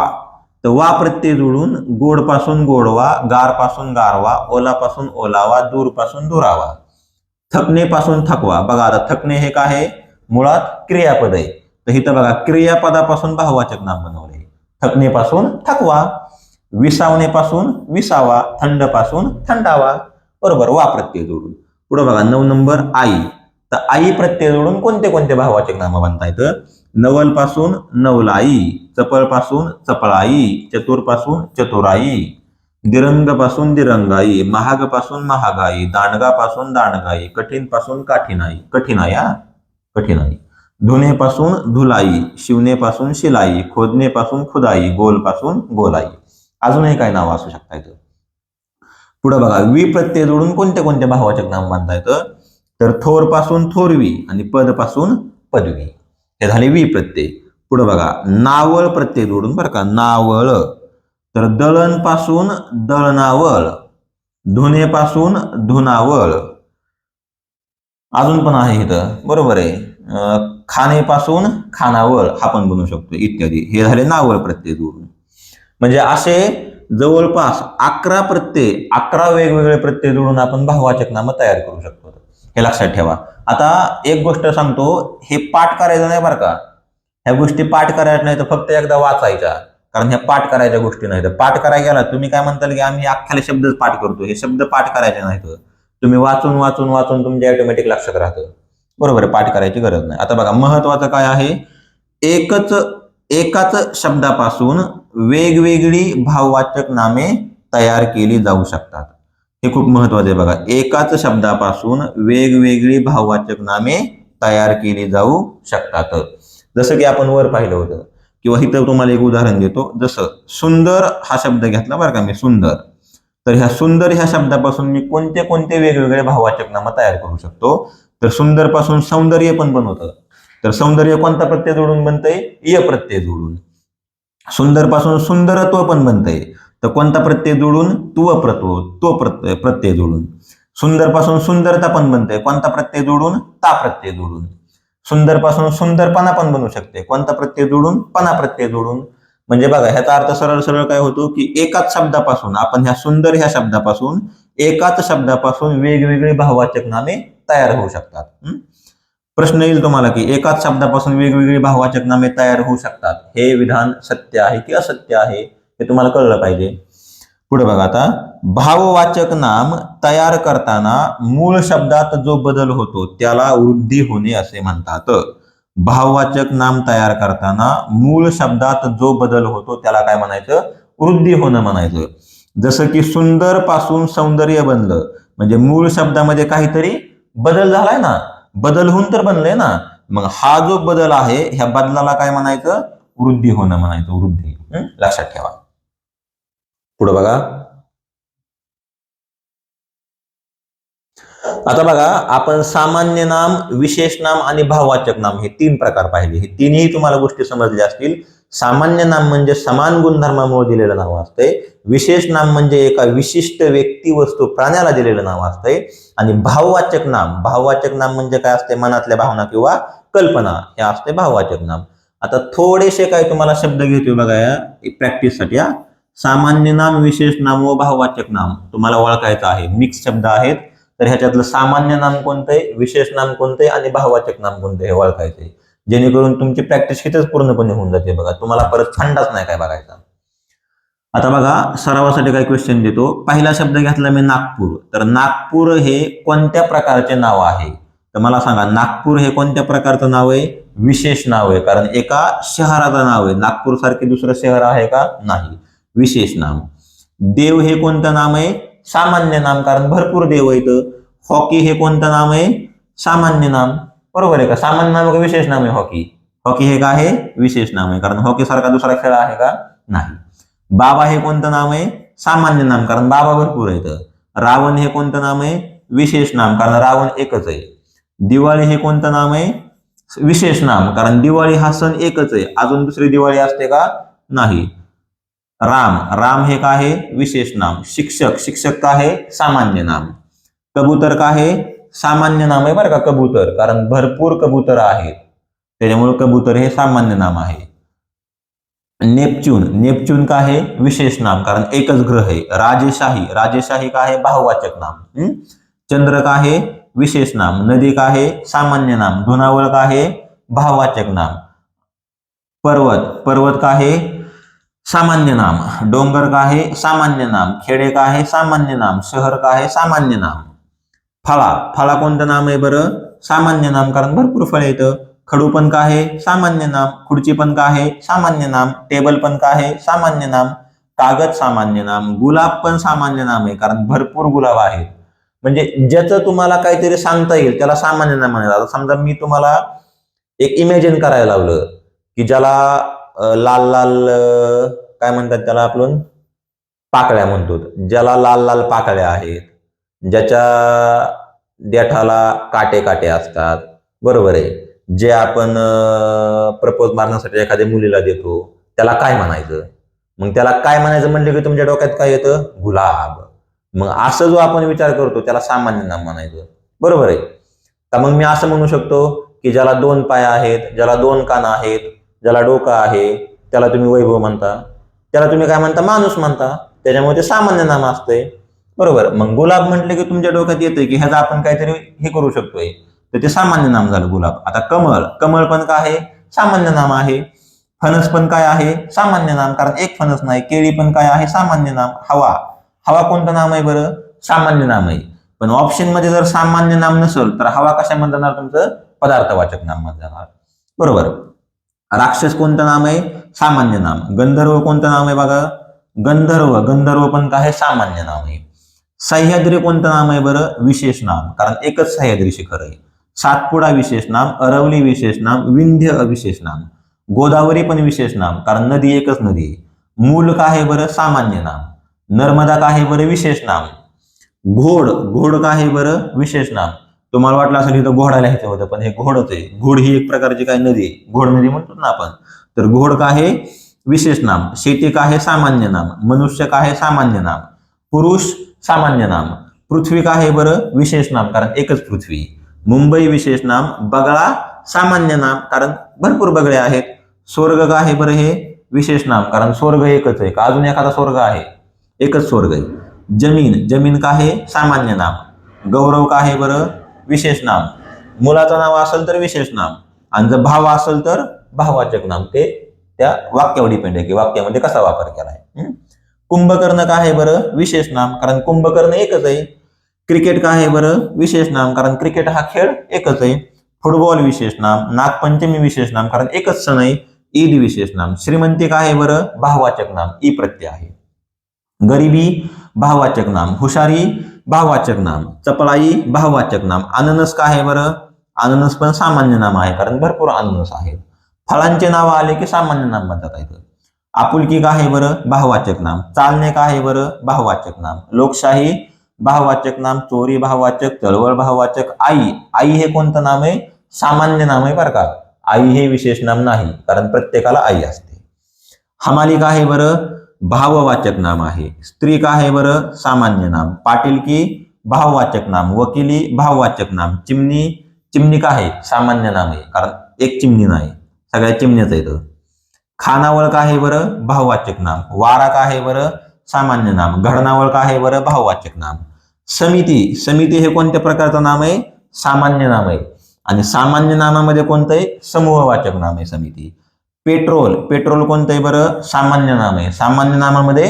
तर वा प्रत्यय जोडून गोड पासून गोडवा, गार पासून गारवा, ओला पासून ओलावा, दूर पासून दुरावा, थकणे पासून थकवा. बघा आता थकणे हे काय आहे? मुळात क्रियापद आहे. तर इथं बघा क्रियापदापासून भाववाचक नाम बनवले. थकणे पासून थकवा, विसावणे पासून विसावा, थंड पासून थंडावा. बरोबर, वा प्रत्यय जोडून. पुढे बघा 9 नंबर आई. तर आई प्रत्यय जोडून कोणते कोणते भाववाचक नाम बनता येतं? नवल पासून नवलाई, चपळ पासून चपळाई, चतुर पासून चतुराई, दिरंग पासून दिरंगाई, महाग पासून महागाई, दांडगा पासून दांडगाई, कठीण पासून काठीणाई, कठीणाई, धुणे पासून धुलाई, शिवणे पासून शिलाई, खोदणे पासून खुदाई, गोल पासून गोलाई. अजूनही काय नाव असू शकतात. पुढे बघा वी प्रत्यय जोडून कोणते कोणते भाववाचक नाम बांधता येतं, तर थोर पासून थोरवी आणि पद पासून पदवी, हे झाले वी प्रत्यय. पुढे बघा नावळ प्रत्यय जोडून बरं का, नावळ, तर दळण पासून दळणावळ, धुणे पासून धुनावळ, अजून पण आहे इथं बरोबर आहे, खाणेपासून खानावळ हा पण बनवू शकतो इत्यादी, हे झाले नावळ प्रत्यय जोडून. म्हणजे असे जवळपास 11 प्रत्यय, 11 वेगवेगळे प्रत्यय जोडून आपण भाववाचक नाम तयार करू शकतो, हे लक्षात ठेवा. आता एक गोष्ट सांगतो, हे पाठ करायचं नाही बरं का, ह्या गोष्टी पाठ करायच्या नाही तर फक्त एकदा वाचायच्या, कारण ह्या पाठ करायच्या गोष्टी नाही. तर पाठ करायला गेला तुम्ही काय म्हणताल की आम्ही अख्ख्याला शब्दच पाठ करतो, हे शब्द पाठ करायचे नाहीत, तुम्ही वाचून वाचून वाचून तुमच्या ऑटोमॅटिक लक्षात राहतं, बरोबर आहे, पाठ करायची गरज नाही. आता बघा महत्वाचं काय आहे, एकाच शब्दापासून वेगवेगळी भाववाचक नामे तयार केली जाऊ शकतात, हे खूप महत्वाचे आहे. बघा एकाच शब्दापासून वेगवेगळी भाववाचक नामे तयार केली जाऊ शकतात. जसं की आपण वर पाहिलं होतं, किंवा इथं तुम्हाला एक उदाहरण देतो, जसं सुंदर हा शब्द घेतला बरं का मी, सुंदर, तर ह्या सुंदर ह्या शब्दापासून मी कोणते कोणते वेगवेगळे भाववाचक नाम तयार करू शकतो, तर सुंदर पासून सौंदर्य पण बनवतं, तर सौंदर्य कोणता प्रत्यय जोडून बनतंय, य प्रत्यय जोडून. सुंदर पासून सुंदरत्व पण बनतंय, तर कोणता प्रत्यय जोडून, तो प्रत्यय जोडून. सुंदर पासून सुंदरता पण बनते, कोणता प्रत्यय जोडून, ता प्रत्यय जोडून. सुंदर पासून सुंदरपणा पण बनू शकते, कोणता प्रत्यय जोडून, पणा प्रत्यय जोडून. म्हणजे बघा ह्याचा अर्थ सरळ सरळ काय होतो की एकाच शब्दापासून आपण ह्या सुंदर ह्या शब्दापासून एकाच शब्दापासून वेगवेगळी भाववाचक नामे तयार होऊ शकतात. प्रश्न येईल तुम्हाला की एकाच शब्दापासून वेगवेगळी भाववाचक नामे तयार होऊ शकतात, हे विधान सत्य आहे की असत्य आहे, हे तुम्हाला कळलं पाहिजे. पुढे बघा आता, भाववाचक नाम तयार करताना मूळ शब्दात जो बदल होतो त्याला वृद्धी होणे असे म्हणतात. भाववाचक नाम तयार करताना मूळ शब्दात जो बदल होतो त्याला काय म्हणायचं, वृद्धी होणं म्हणायचं. जसं की सुंदर पासून सौंदर्य बनलं, म्हणजे मूळ शब्दामध्ये काहीतरी बदल झालाय ना, बदल होऊन तर बनलंय ना, मग हा जो बदल आहे ह्या बदलाला काय म्हणायचं, वृद्धी होणं म्हणायचं, वृद्धी. लक्षात ठेवा. पुढे बघा आता बघा आपण सामान्य नाम, विशेष नाम आणि भाववाचक नाम हे 3 प्रकार पाहिले, हे तिन्ही तुम्हाला गोष्टी समजल्या असतील. सामान्य नाम म्हणजे समान गुणधर्मामुळे दिलेलं नाव असते, विशेष नाम म्हणजे एका विशिष्ट व्यक्ती वस्तू प्राण्याला दिलेलं नाव असते, आणि भाववाचक नाम म्हणजे काय असते, मनातल्या भावना किंवा कल्पना हे असते भाववाचक नाम. आता थोडेसे काय तुम्हाला शब्द घेतोय बघा या प्रॅक्टिससाठी. सामान्य नाम, विशेष नाम व भाववाचक नाम तुम्हाला ओळखायचं आहे, मिक्स शब्द आहेत, तर ह्याच्यातलं सामान्य नाम कोणतंय, विशेष नाम कोणतंय आणि भाववाचक नाम कोणतंय हे ओळखायचंय, जेणेकरून तुमची प्रॅक्टिस हिथंच पूर्णपणे होऊन जाते. बघा तुम्हाला परत फंडाच नाही काय बघायचा. आता बघा सरावासाठी काय क्वेश्चन देतो. पहिला शब्द घेतला मी नागपूर, तर नागपूर हे कोणत्या प्रकारचे नाव आहे, तर मला सांगा नागपूर हे कोणत्या प्रकारचं नाव आहे, विशेष नाव आहे, कारण एका शहराचं नाव आहे. नागपूर सारखे दुसरं शहर आहे का, नाही, विशेष नाम. देव हे कोणतं नाम आहे, सामान्य नाम, कारण भरपूर देव आहेत. हॉकी हे कोणतं नाम आहे, सामान्य नाम, बरोबर आहे का, सामान्य नाम का विशेष नाम आहे हॉकी, हॉकी हे काय आहे, विशेष नाम आहे, कारण हॉकी सारखा दुसरा खेळ आहे का, नाही. बाबा हे कोणतं नाम आहे, सामान्य नाम, कारण बाबा भरपूर आहेत. रावण हे कोणतं नाम आहे, विशेष नाम, कारण रावण एकच आहे. दिवाळी हे कोणतं नाम आहे, विशेष नाम, कारण दिवाळी हा सण एकच आहे, अजून दुसरी दिवाळी असते का, नाही. राम हे काय आहे, विशेष नाम. शिक्षक काय आहे, सामान्य नाम. कबूतर काय आहे, सामान्य नाम आहे बरं का, कबूतर, कारण भरपूर कबूतर आहेत त्याच्यामुळे कबूतर हे सामान्य नाम आहे. नेपच्यून काय आहे, विशेष नाम, कारण एकच ग्रह आहे. राजेशाही काय आहे, भाववाचक नाम. चंद्र काय आहे, विशेष नाम. नदी काय आहे, सामान्य नाम. धुनावळ काय आहे, भाववाचक नाम. पर्वत काय आहे, सामान्य नाम. डोंगर काय आहे, सामान्य नाम. खेडे काय आहे, सामान्य नाम. शहर काय आहे, सामान्य नाम. फळा कोणतं नाम आहे बरं, सामान्य नाम, कारण भरपूर फळे येतं. खडू पण काय आहे, सामान्य नाम. खुर्ची पण काय आहे, सामान्य नाम. टेबल पण काय आहे, सामान्य नाम. कागद सामान्य नाम. गुलाब पण सामान्य नाम आहे, कारण भरपूर गुलाब आहेत. म्हणजे ज्याचं तुम्हाला काहीतरी सांगता येईल त्याला सामान्य नाम म्हणायचं. आता समजा मी तुम्हाला एक इमॅजिन करायला लावलं की ज्याला लाल लाल काय म्हणतात त्याला आपण, पाकळ्या म्हणतो, ज्याला लाल लाल पाकळ्या आहेत, ज्याच्या देठाला काटे काटे असतात, बरोबर आहे, जे आपण प्रपोज मारण्यासाठी एखाद्या मुलीला देतो त्याला काय म्हणायचं? मग त्याला काय म्हणायचं म्हणले की तुमच्या डोक्यात काय येतं? गुलाब. मग असं जो आपण विचार करतो त्याला सामान्य नाम म्हणायचं, बरोबर आहे का? मग मी असं म्हणू शकतो की ज्याला 2 पाय आहेत, ज्याला 2 कान आहेत, ज्याला डोकं आहे, त्याला तुम्ही वैभव म्हणता, त्याला तुम्ही काय म्हणता? माणूस म्हणता. त्याच्यामुळे ते सामान्य नाम असतंय, बरोबर. मग गुलाब म्हटले की तुमच्या डोक्यात येतंय की ह्याचा आपण काहीतरी हे करू शकतोय, तर ते सामान्य नाम झालं गुलाब. आता कमळ, कमळ पण काय आहे? सामान्य नाम आहे. फणस पण काय आहे? सामान्य नाम, कारण एक फणस नाही. केळी पण काय आहे? सामान्य नाम. हवा, हवा कोणतं नाम आहे बरं? सामान्य नाम आहे. पण ऑप्शन मध्ये जर सामान्य नाम नसेल तर हवा कशामध्ये जाणार? तुमचं पदार्थवाचक नाम मध्ये जाणार, बरोबर. राक्षस कोणतं नाम आहे? सामान्य नाम. गंधर्व कोणतं नाम आहे बघा? गंधर्व, गंधर्व पण काय आहे? सामान्य नाम आहे. सह्याद्री कोणतं नाम आहे बरं? विशेष नाम, कारण एकच सह्याद्री शिखर आहे. सातपुडा विशेष नाम, अरवली विशेष नाम, विंध्य अविशेष नाम. गोदावरी पण विशेष नाम, कारण नदी एकच नदी आहे. मूल काय आहे बरं? सामान्य नाम. नर्मदा काय आहे बरं? विशेष नाम. घोड, घोड काय आहे बरं? विशेष नाम. तुम्हाला वाटलं असेल इथं घोडा लिहायचं होतं, पण हे घोडच आहे. घोड ही एक प्रकारची काय नदी आहे, घोड नदी म्हणतो ना आपण. तर घोड काय आहे? विशेष नाम. शेती काय आहे? सामान्य नाम. मनुष्य काय आहे? सामान्य नाम. पुरुष सामान्य नाम. पृथ्वी काय आहे बरं? विशेष नाम, कारण एकच पृथ्वी. मुंबई विशेष नाम. बगळा सामान्य नाम, कारण भरपूर बगळे आहेत. स्वर्ग काय आहे बरं? हे विशेष नाम, कारण स्वर्ग एकच आहे. का अजून एखादा स्वर्ग आहे? एकच स्वर्ग आहे. जमीन, जमीन काय आहे? सामान्य नाम. गौरव काय आहे बरं? विशेष नाम. मुलाचं नाव असेल तर विशेष नाम, आणि जर भाव असेल तर भाववाचक नाम. ते त्या वाक्यावर डिपेंड आहे की वाक्यामध्ये कसा वापर केला आहे. कुंभकर्ण काय आहे बरं? विशेष नाम, कारण कुंभकर्ण एकच आहे. क्रिकेट काय आहे बरं? विशेष नाम, कारण क्रिकेट हा खेळ एकच आहे. फुटबॉल विशेष नाम. नागपंचमी विशेष नाम, कारण एकच सण आहे. ईद विशेष नाम. श्रीमंती काय आहे बरं? भाववाचक नाम, ई प्रत्यय आहे. गरिबी भाववाचक नाम. हुशारी भाववाचक नाम. चपळाई भाववाचक नाम. अननस काय आहे बरं? अननस पण सामान्य नाम आहे, कारण भरपूर अननस आहेत. फळांचे नाव आले की सामान्य नाम म्हणतात येतं. आपुलकी काय आहे बरं? भाववाचक नाम. चालणे काय आहे बरं? भाववाचक नाम. लोकशाही भाववाचक नाम. चोरी भाववाचक. चळवळ भाववाचक. आई, आई हे कोणतं नाम आहे? सामान्य नाम आहे बरं का. आई हे विशेष नाम नाही, कारण प्रत्येकाला आई असते. हमाली काय आहे बरं? भाववाचक नाम आहे. स्त्री काय आहे बरं? सामान्य नाम. पाटीलकी भाववाचक नाम. वकिली भाववाचक नाम. चिमणी, चिमणी काय आहे? सामान्य नाम आहे, कारण एक चिमणी नाही, सगळ्या चिमण्याच येतं. खानावळ काय आहे बरं? भाववाचक नाम. वारा काय आहे बरं? सामान्य नाम. घडणावळ काय आहे बरं? भाववाचक नाम. समिती, समिती हे कोणत्या प्रकारचं नाम आहे? सामान्य नाम आहे, आणि सामान्य नामामध्ये कोणतं आहे? समूहवाचक नाम आहे समिती. पेट्रोल, पेट्रोल कोणतं आहे बरं? सामान्य नाम आहे. सामान्य नामामध्ये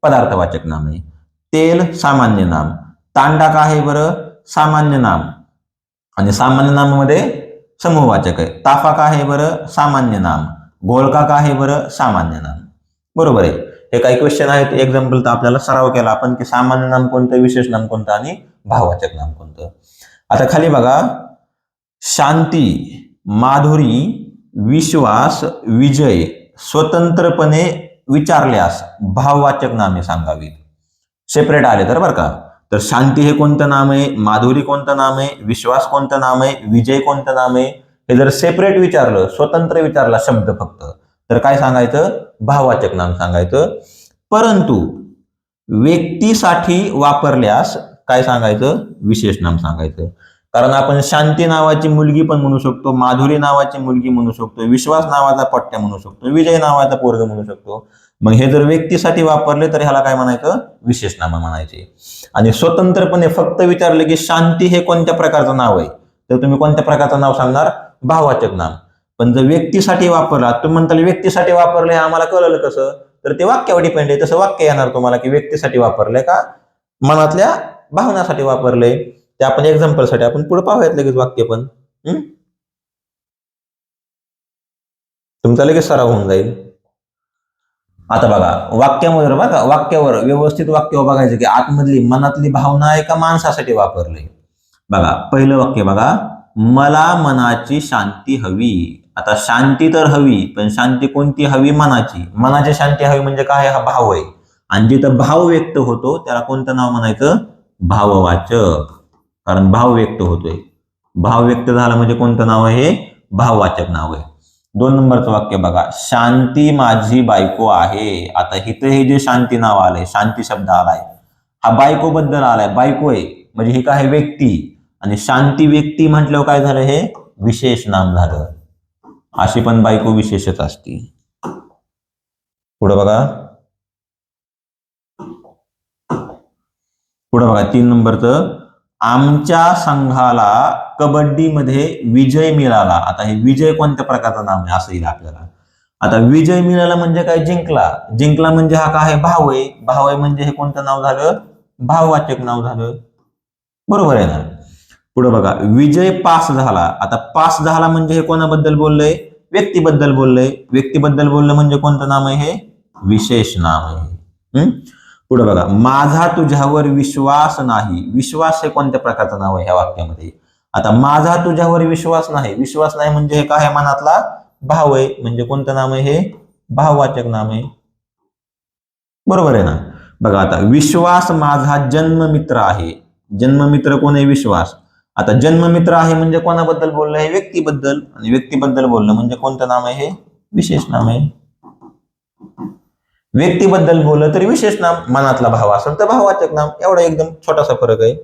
पदार्थवाचक नाम आहे. तेल सामान्य नाम. तांडा काय आहे बरं? सामान्य नाम, आणि सामान्य नामामध्ये समूहवाचक आहे. ताफा काय आहे बरं? सामान्य नाम. घोळका काय आहे बरं? सामान्य नाम, बरोबर आहे. हे काही क्वेश्चन आहेत, एक्झाम्पल तर आपल्याला सराव केला आपण की सामान्य नाम कोणतं, विशेष नाम कोणतं, आणि भाववाचक नाम कोणतं. आता खाली बघा, शांती, माधुरी, विश्वास, विजय स्वतंत्रपणे विचारल्यास भाववाचक नामे सांगावीत. सेपरेट आले तर बरं का. तर शांती हे कोणतं नाम आहे? माधुरी कोणतं नाम आहे? विश्वास कोणतं नाम आहे? विजय कोणतं नाम आहे? हे जर सेपरेट विचारलं, स्वतंत्र विचारला शब्द फक्त, तर काय सांगायचं? भाववाचक नाम सांगायचं. परंतु व्यक्तीसाठी वापरल्यास काय सांगायचं? विशेष नाम सांगायचं. कारण आपण शांती नावाची मुलगी पण म्हणू शकतो, माधुरी नावाची मुलगी म्हणू शकतो, विश्वास नावाचा पट्ट्या म्हणू शकतो, विजय नावाचा पोरग म्हणू शकतो. मग हे जर व्यक्तीसाठी वापरले तर ह्याला काय म्हणायचं? विशेष नाम म्हणायचे. आणि स्वतंत्रपणे फक्त विचारले की शांती हे कोणत्या प्रकारचं नाव आहे, तर तुम्ही कोणत्या प्रकारचं नाव सांगणार? भाववाचक नाम. पण जर व्यक्तीसाठी वापरला, तुम्ही म्हणताल व्यक्तीसाठी वापरले आम्हाला कळलं कसं? तर ते वाक्यावर डिपेंड आहे. तसं वाक्य येणार तुम्हाला की व्यक्तीसाठी वापरले का मनातल्या भावनासाठी वापरले. ते आपण एक्झाम्पल साठी आपण पुढे पाहूयात लगेच वाक्य पण. तुमचा लगेच सराव होऊन जाईल. आता बघा वाक्यावर, बघा वाक्यावर व्यवस्थित वाक्य बघायचं की आतमधली मनातली भावना आहे का माणसासाठी वापरले. बघा पहिलं वाक्य बघा, मला मनाची शांती हवी. आता शांती तर हवी, पण शांती कोणती हवी? मनाची. मनाची शांती हवी म्हणजे काय? हा भाव आहे. आणि जिथं भाव व्यक्त होतो त्याला कोणतं नाव म्हणायचं? भाववाचक. कारण भाव व्यक्त होतोय. भाव व्यक्त झाला म्हणजे कोणतं नाव आहे? भाववाचक नाव आहे. 2 नंबरचं वाक्य बघा, शांती माझी बायको आहे. आता इथे हे जे शांती नाव आलंय, शांती शब्द आलाय, हा बायको बद्दल आलाय. बायको आहे म्हणजे ही काय? व्यक्ती. आणि शांती व्यक्ती म्हटल्यावर काय झालं? हे विशेष नाम झालं. अशी पण बायको विशेषच असती. पुढे बघा, 3 नंबरचं, आमच्या संघाला कबड्डीमध्ये विजय मिळाला. आता हे विजय कोणत्या प्रकारचं नाम आहे असं येईल आपल्याला. आता विजय मिळाला म्हणजे काय? जिंकला. जिंकला म्हणजे हा काय? भाव आहे. भाव आहे म्हणजे हे कोणतं नाव झालं? भाववाचक नाव झालं. बरोबर आहे ना? पुढे बघा, विजय पास झाला. आता पास झाला म्हणजे हे कोणाबद्दल बोललंय? व्यक्तीबद्दल बोललंय. व्यक्तीबद्दल बोललं म्हणजे कोणतं नाम आहे? हे विशेष नाम आहे. पुढे बघा, माझा तुझ्यावर विश्वास नाही. विश्वास हे कोणत्या प्रकारचं नाव आहे ह्या वाक्यामध्ये? आता माझा तुझ्यावर विश्वास नाही. विश्वास नाही म्हणजे हे काय? मनातला भाव आहे. म्हणजे कोणतं नाम आहे? हे भाववाचक नाम आहे. बरोबर आहे ना? बघा, आता विश्वास माझा जन्ममित्र आहे. जन्ममित्र कोण आहे? विश्वास. आता जन्ममित्र आहे म्हणजे कोणाबद्दल बोललं? हे व्यक्तीबद्दल. आणि व्यक्तीबद्दल बोललं म्हणजे कोणतं नाम आहे? हे विशेष नाम आहे. व्यक्तीबद्दल बोललं तरी विशेष नाम, मनातला भाव असेल तर भाववाचक नाम. एवढा एकदम छोटासा फरक आहे,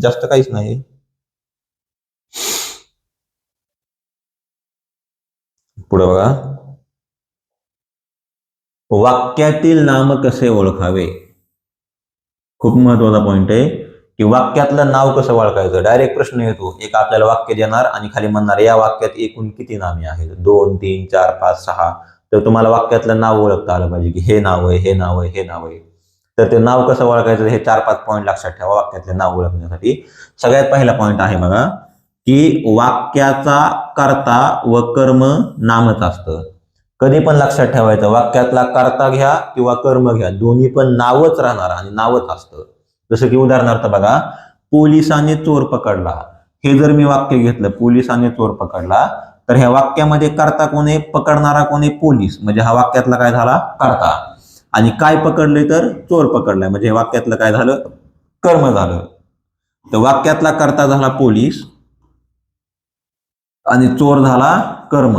जास्त काहीच नाही. पुढे बघा, वाक्यातील नाम कसे ओळखावे? खूप महत्वाचा पॉइंट आहे की वाक्यातलं नाव कसं ओळखायचं. डायरेक्ट प्रश्न येतो. एक आपल्याला वाक्य देणार आणि खाली म्हणणार या वाक्यात एकूण किती नामे आहेत? 2, 3, 4, 5, 6. तर तुम्हाला वाक्यातलं नाव ओळखता आलं पाहिजे की हे नाव आहे, हे नाव आहे, हे नाव आहे. तर ते नाव कसं ओळखायचं हे 4-5 पॉईंट लक्षात ठेवा वाक्यातले नाव ओळखण्यासाठी. सगळ्यात पहिला पॉईंट आहे बघा की वाक्याचा कर्ता व कर्म नामच असतं. कधी पण लक्षात ठेवायचं, वाक्यातला कर्ता घ्या किंवा कर्म घ्या, दोन्ही पण नावच राहणार आणि नावच असतं. जसं की उदाहरणार्थ बघा, पोलिसाने चोर पकडला. हे जर मी वाक्य घेतलं, पोलिसाने चोर पकडला, तर ह्या वाक्यामध्ये कर्ता कोण आहे? पकडणारा कोण आहे? पोलीस. म्हणजे हा वाक्यातला काय झाला? कर्ता. आणि काय पकडले? तर चोर पकडलाय. म्हणजे वाक्यातलं काय झालं? कर्म झालं. तर वाक्यातला कर्ता झाला पोलीस आणि चोर झाला कर्म.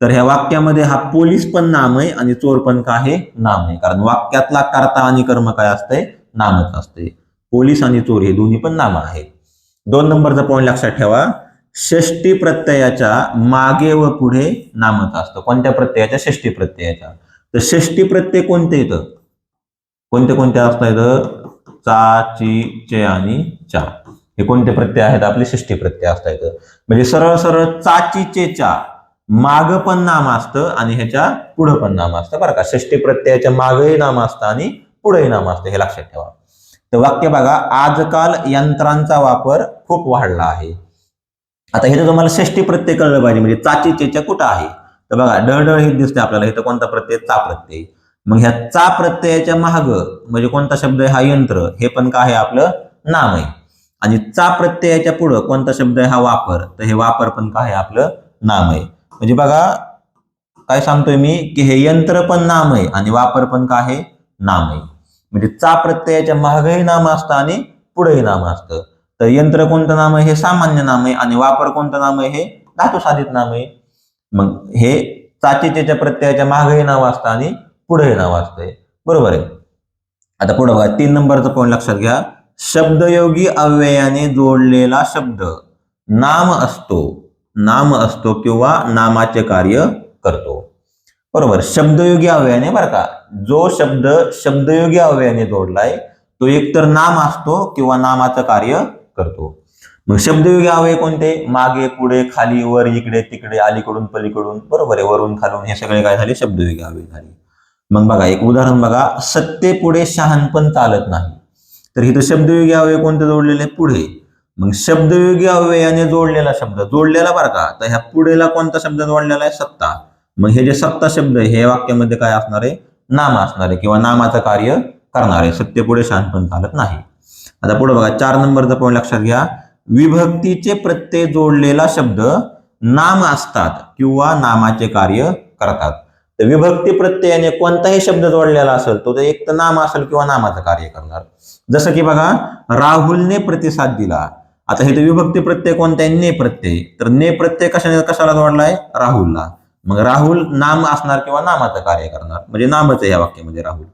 तर ह्या वाक्यामध्ये हा पोलीस पण नाम आहे आणि चोर पण काय आहे? नाम आहे. कारण वाक्यातला कर्ता आणि कर्म काय असते? नामच असते. पोलीस आणि चोर हे दोन्ही पण नाम आहेत. 2 नंबरचा पॉईंट लक्षात ठेवा, षष्टी प्रत्ययाच्या मागे व पुढे नामच असतं. कोणत्या प्रत्ययाच्या? षष्टी प्रत्ययाच्या. तर षष्टी प्रत्यय कोणते येतं? कोणते कोणते असतात? चा, ची, चे आणि चा. हे कोणते प्रत्यय आहेत? आपले षष्टी प्रत्यय असतात. म्हणजे सरळ सरळ चाची चेचा माग पण नाम असतं आणि ह्याच्या पुढं पण नाम असतं बरं का. षष्टी प्रत्ययाच्या मागही नाम असतं आणि पुढेही नाम असतं, हे लक्षात ठेवा. तर वाक्य बघा, आजकाल यंत्रांचा वापर खूप वाढला आहे. आता हे तर तुम्हाला षष्टी प्रत्यय कळलं पाहिजे. म्हणजे चाची चेचा कुठं आहे? तर बघा, डळ हे दिसते आपल्याला. इथं कोणता प्रत्यय? चा प्रत्यय. मग ह्या चा प्रत्ययाच्या माग म्हणजे कोणता शब्द आहे? हा यंत्र. हे पण काय आहे? आपलं नाम आहे. आणि चा प्रत्ययाच्या पुढं कोणता शब्द आहे? हा वापर. तर हे वापर पण काय आहे? आपलं नाम आहे. म्हणजे बघा काय सांगतोय मी की हे यंत्र पण नाम आहे आणि वापर पण काय आहे? नाम आहे. म्हणजे चा प्रत्ययाच्या मागही नाम असतं आणि पुढेही नाम असतं. तर यंत्र कोणतं नाम आहे? हे सामान्य नाम आहे. आणि वापर कोणतं नाम आहे? हे धातुसाधित नाम आहे. मग हे चाचीच्या प्रत्ययाच्या मागही नाव असतं आणि पुढेही नाव असतंय. बरोबर आहे. आता पुढे बघा, 3 नंबरचा पॉईंट लक्षात घ्या, शब्दयोगी अव्ययाने जोडलेला शब्द नाम असतो. नाम असतो किंवा नामाचे कार्य करतो. बरोबर. शब्दयोगी अव्ययाने बरं का, जो शब्द शब्दयोगी अव्ययाने जोडलाय तो एकतर नाम असतो किंवा नामाचं कार्य करतो. मग शब्दयोगी अव्यय कोणते? मागे, पुढे, खाली, वर, इकडे, तिकडे, अलीकडून, पलीकडून. बरोबर आहे. वरून, खालून हे सगळे काय झाले? शब्दयोगी अव्यय झाले. मग बघा एक उदाहरण बघा, सत्तेपुढे शहाणपण चालत नाही. तर इथं शब्दयोगी अव्यय कोणते जोडलेले? पुढे. मग शब्दयोगी अव्ययाने जोडलेला शब्द जोडलेला बरं का, तर ह्या पुढेला कोणता शब्द जोडलेला आहे? सत्ता. मग हे जे सत्ता शब्द आहे हे वाक्यामध्ये काय असणार आहे? नाम असणार आहे किंवा नामाचं कार्य करणार आहे. सत्तेपुढे शहाणपण चालत नाही. आता पुढे बघा, 4 नंबरचा पॉईंट लक्षात घ्या, विभक्तीचे प्रत्यय जोडलेला शब्द नाम असतात किंवा नामाचे कार्य करतात. तर विभक्ती प्रत्ययाने कोणताही शब्द जोडलेला असेल तो एक तर नाम असेल किंवा नामाचं कार्य करणार. जसं की बघा, राहुलने प्रतिसाद दिला. आता हे तर विभक्ती प्रत्यय कोणता आहे? ने प्रत्यय. तर ने प्रत्यय कशाला जोडलाय? राहुलला. मग राहुल नाम असणार किंवा नामाचं कार्य करणार, म्हणजे नामच आहे या वाक्यामध्ये राहुल.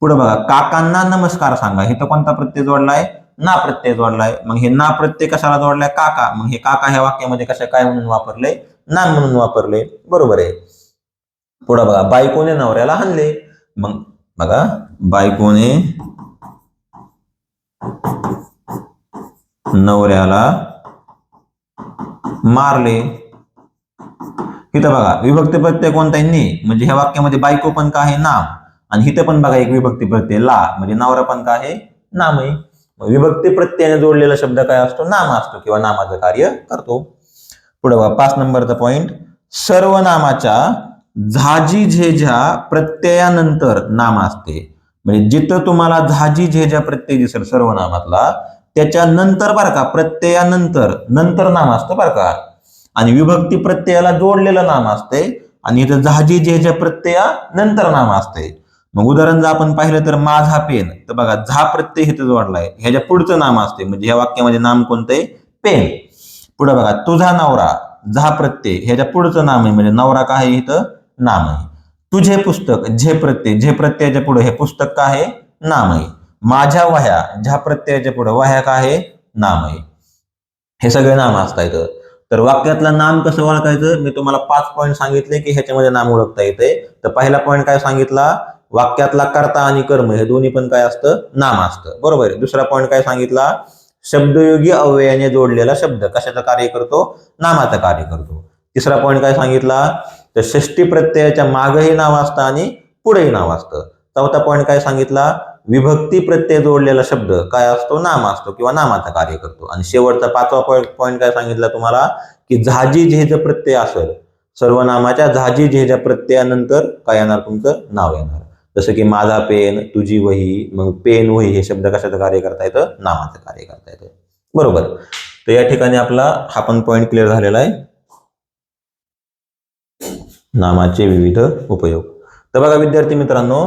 पुढे बघा, काकांना नमस्कार सांगा. हे तर कोणता प्रत्यय जोडलाय? ना प्रत्यय जोडलाय. मग हे ना प्रत्यय कशाला जोडलाय? काका. मग हे काका ह्या वाक्यामध्ये काय म्हणून वापरले? नाम म्हणून वापरले. बरोबर आहे. पुढे बघा, बायकोने नवऱ्याला हाणले. मग बघा, बायकोने नवऱ्याला मारले. इथं बघा, विभक्ती प्रत्यय कोणता आहे? ने. म्हणजे ह्या वाक्यामध्ये बायको पण काय आहे? नाम. आणि इथं पण बघा एक विभक्ती प्रत्यय ला, म्हणजे नवरा पण काय आहे? नाम आहे. विभक्ती प्रत्ययाने जोडलेला शब्द काय असतो? नाम असतो किंवा नामाचं कार्य करतो. पुढे बघा, 5 नंबरचा पॉइंट, सर्वनामाच्या झाजी झेझ्या प्रत्ययानंतर नाम असते. म्हणजे जिथं तुम्हाला झाजी झेझ्या प्रत्यय दिसेल सर्वनामातला, त्याच्यानंतर बरं का, प्रत्ययानंतर नंतर नाम असतं बरं का. आणि विभक्ती प्रत्ययाला जोडलेलं नाम असते आणि इथं झाजी झेझ्या प्रत्यया नंतर नाम असते. मग उदाहरण जर आपण पाहिलं तर माझा पेन, तर बघा झा प्रत्यय इथं जोडलाय, ह्याच्या पुढचं नाम असते, म्हणजे ह्या वाक्यामध्ये नाम कोणतं आहे? पेन. पुढे बघा, तुझा नवरा, झा प्रत्यय, ह्याच्या पुढचं नाम आहे, म्हणजे नवरा काय आहे? इथं नाम आहे. तुझे पुस्तक, झे प्रत्यय, झे प्रत्ययाच्या पुढे हे पुस्तक काय आहे? नाम आहे. माझ्या वह्या, झा प्रत्ययाच्या पुढे वह्या काय आहे? नाम आहे. हे सगळे नाम असतात. तर वाक्यातलं नाम कसं ओळखायचं? मी तुम्हाला 5 पॉईंट सांगितले की ह्याच्यामध्ये नाम ओळखता येते. तर पहिला पॉईंट काय सांगितला? वाक्यातला कर्ता आणि कर्म हे दोन्ही पण काय असतं? नाम असतं. बरोबर आहे. दुसरा पॉईंट काय सांगितला? शब्दयोगी अव्ययाने जोडलेला शब्द कशाचं कार्य करतो? नामाचं कार्य करतो. तिसरा पॉईंट काय सांगितला? तर षष्टी प्रत्ययाच्या मागेही नाव असतं आणि पुढेही नाव असतं. चौथा पॉईंट काय सांगितला? विभक्ती प्रत्यय जोडलेला शब्द काय असतो? नाम असतो किंवा नामाचं कार्य करतो. आणि शेवटचा 5वा पॉईंट काय सांगितला तुम्हाला? की झाजी झेज प्रत्यय असेल, सर्वनामाच्या झाजी झेजा प्रत्ययानंतर काय येणार? तुमचं नाव येणार. जसं की माझा पेन, तुझी वही. मग पेन, वही हे शब्द कशाचं कार्य करता येतं? नामाचं कार्य करता येतं. बरोबर. तर या ठिकाणी आपला हा पण पॉईंट क्लिअर झालेला आहे, नामाचे विविध उपयोग. तर बघा विद्यार्थी मित्रांनो,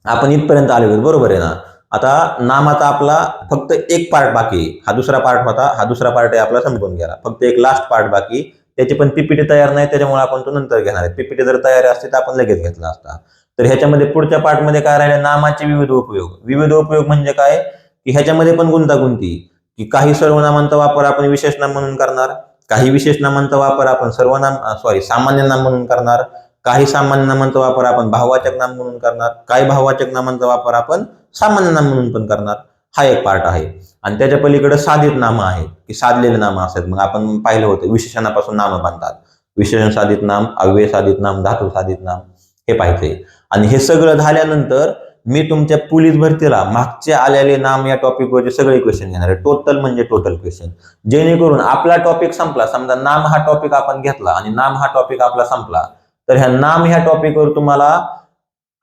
आपण इथपर्यंत आलो आहोत. बरोबर आहे ना? आता नामाचा आपला फक्त एक पार्ट बाकी. हा दुसरा पार्ट होता, हा दुसरा पार्ट आहे आपला संपून गेला. फक्त एक लास्ट पार्ट बाकी. त्याची पण पीपीटी तयार नाही, त्याच्यामुळे आपण तो नंतर घेणार आहे. पीपीटी जर तयार असते तर आपण लगेच घेतला असता. तर ह्याच्यामध्ये पुढच्या पार्टमध्ये काय राहिले? नामाचे विविध उपयोग. विविध उपयोग म्हणजे काय? की ह्याच्यामध्ये पण गुंतागुंती, की काही सर्वनामांचा वापर आपण विशेष नाम म्हणून करणार, काही विशेष नामांचा वापर आपण सामान्य नाम म्हणून करणार, काही सामान्य नामांचा वापर आपण भाववाचक नाम म्हणून करणार, काही भाववाचक नामांचा वापर आपण सामान्य नाम म्हणून पण करणार. हा एक पार्ट आहे. आणि त्याच्या पलीकडे साधित नामं आहेत, की साधलेले नामं असतात. मग आपण पाहिलं होतं विशेषणापासून नामं बांधतात. विशेषण साधित नाम, अव्यय साधित नाम, धातू साधित नाम, हे पाहिजे. आणि हे सगळं झाल्यानंतर मी तुमच्या पोलीस भरतीला मागचे आलेले नाम या टॉपिकवरचे सगळे क्वेश्चन घेणार आहे. टोटल म्हणजे टोटल क्वेश्चन, जेणेकरून आपला टॉपिक संपला, समजा नाम हा टॉपिक आपण घेतला आणि नाम हा टॉपिक आपला संपला, तर ह्या नाम ह्या टॉपिकवर तुम्हाला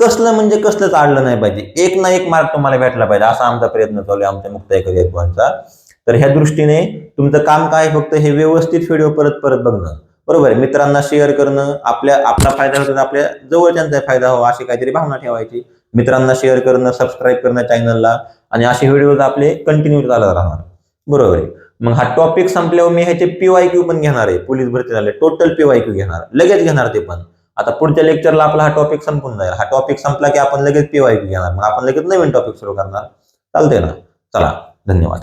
कसलं म्हणजे कसलंच आडलं नाही पाहिजे. एक ना एक मार्क तुम्हाला भेटला पाहिजे, असा आमचा प्रयत्न चालू आहे आमच्या मुक्ताई करिअर पॉईंटचा. तर ह्या दृष्टीने तुमचं काम काय? फक्त हे व्यवस्थित व्हिडिओ परत परत बघणं. बरोबर आहे. मित्रांना शेअर करणं, आपला फायदा होतो, आपल्या जवळच्यांचा फायदा व्हावा अशी काहीतरी भावना ठेवायची. मित्रांना शेअर करणं, सबस्क्राईब करणं चॅनलला, आणि असे व्हिडिओज आपले कंटिन्यू चालत राहणार. बरोबर आहे. मग हा टॉपिक संपल्यावर मी ह्याचे PYQ पण घेणार आहे. पोलीस भरती झाले टोटल PYQ घेणार, लगेच घेणार ते पण. आता पुढच्या लेक्चरला आपला हा टॉपिक संपून जाईल. हा टॉपिक संपला की आपण लगेच PYQ घेणार, मग आपण लगेच नवीन टॉपिक सुरू करणार. चालतंय ना? चला, धन्यवाद.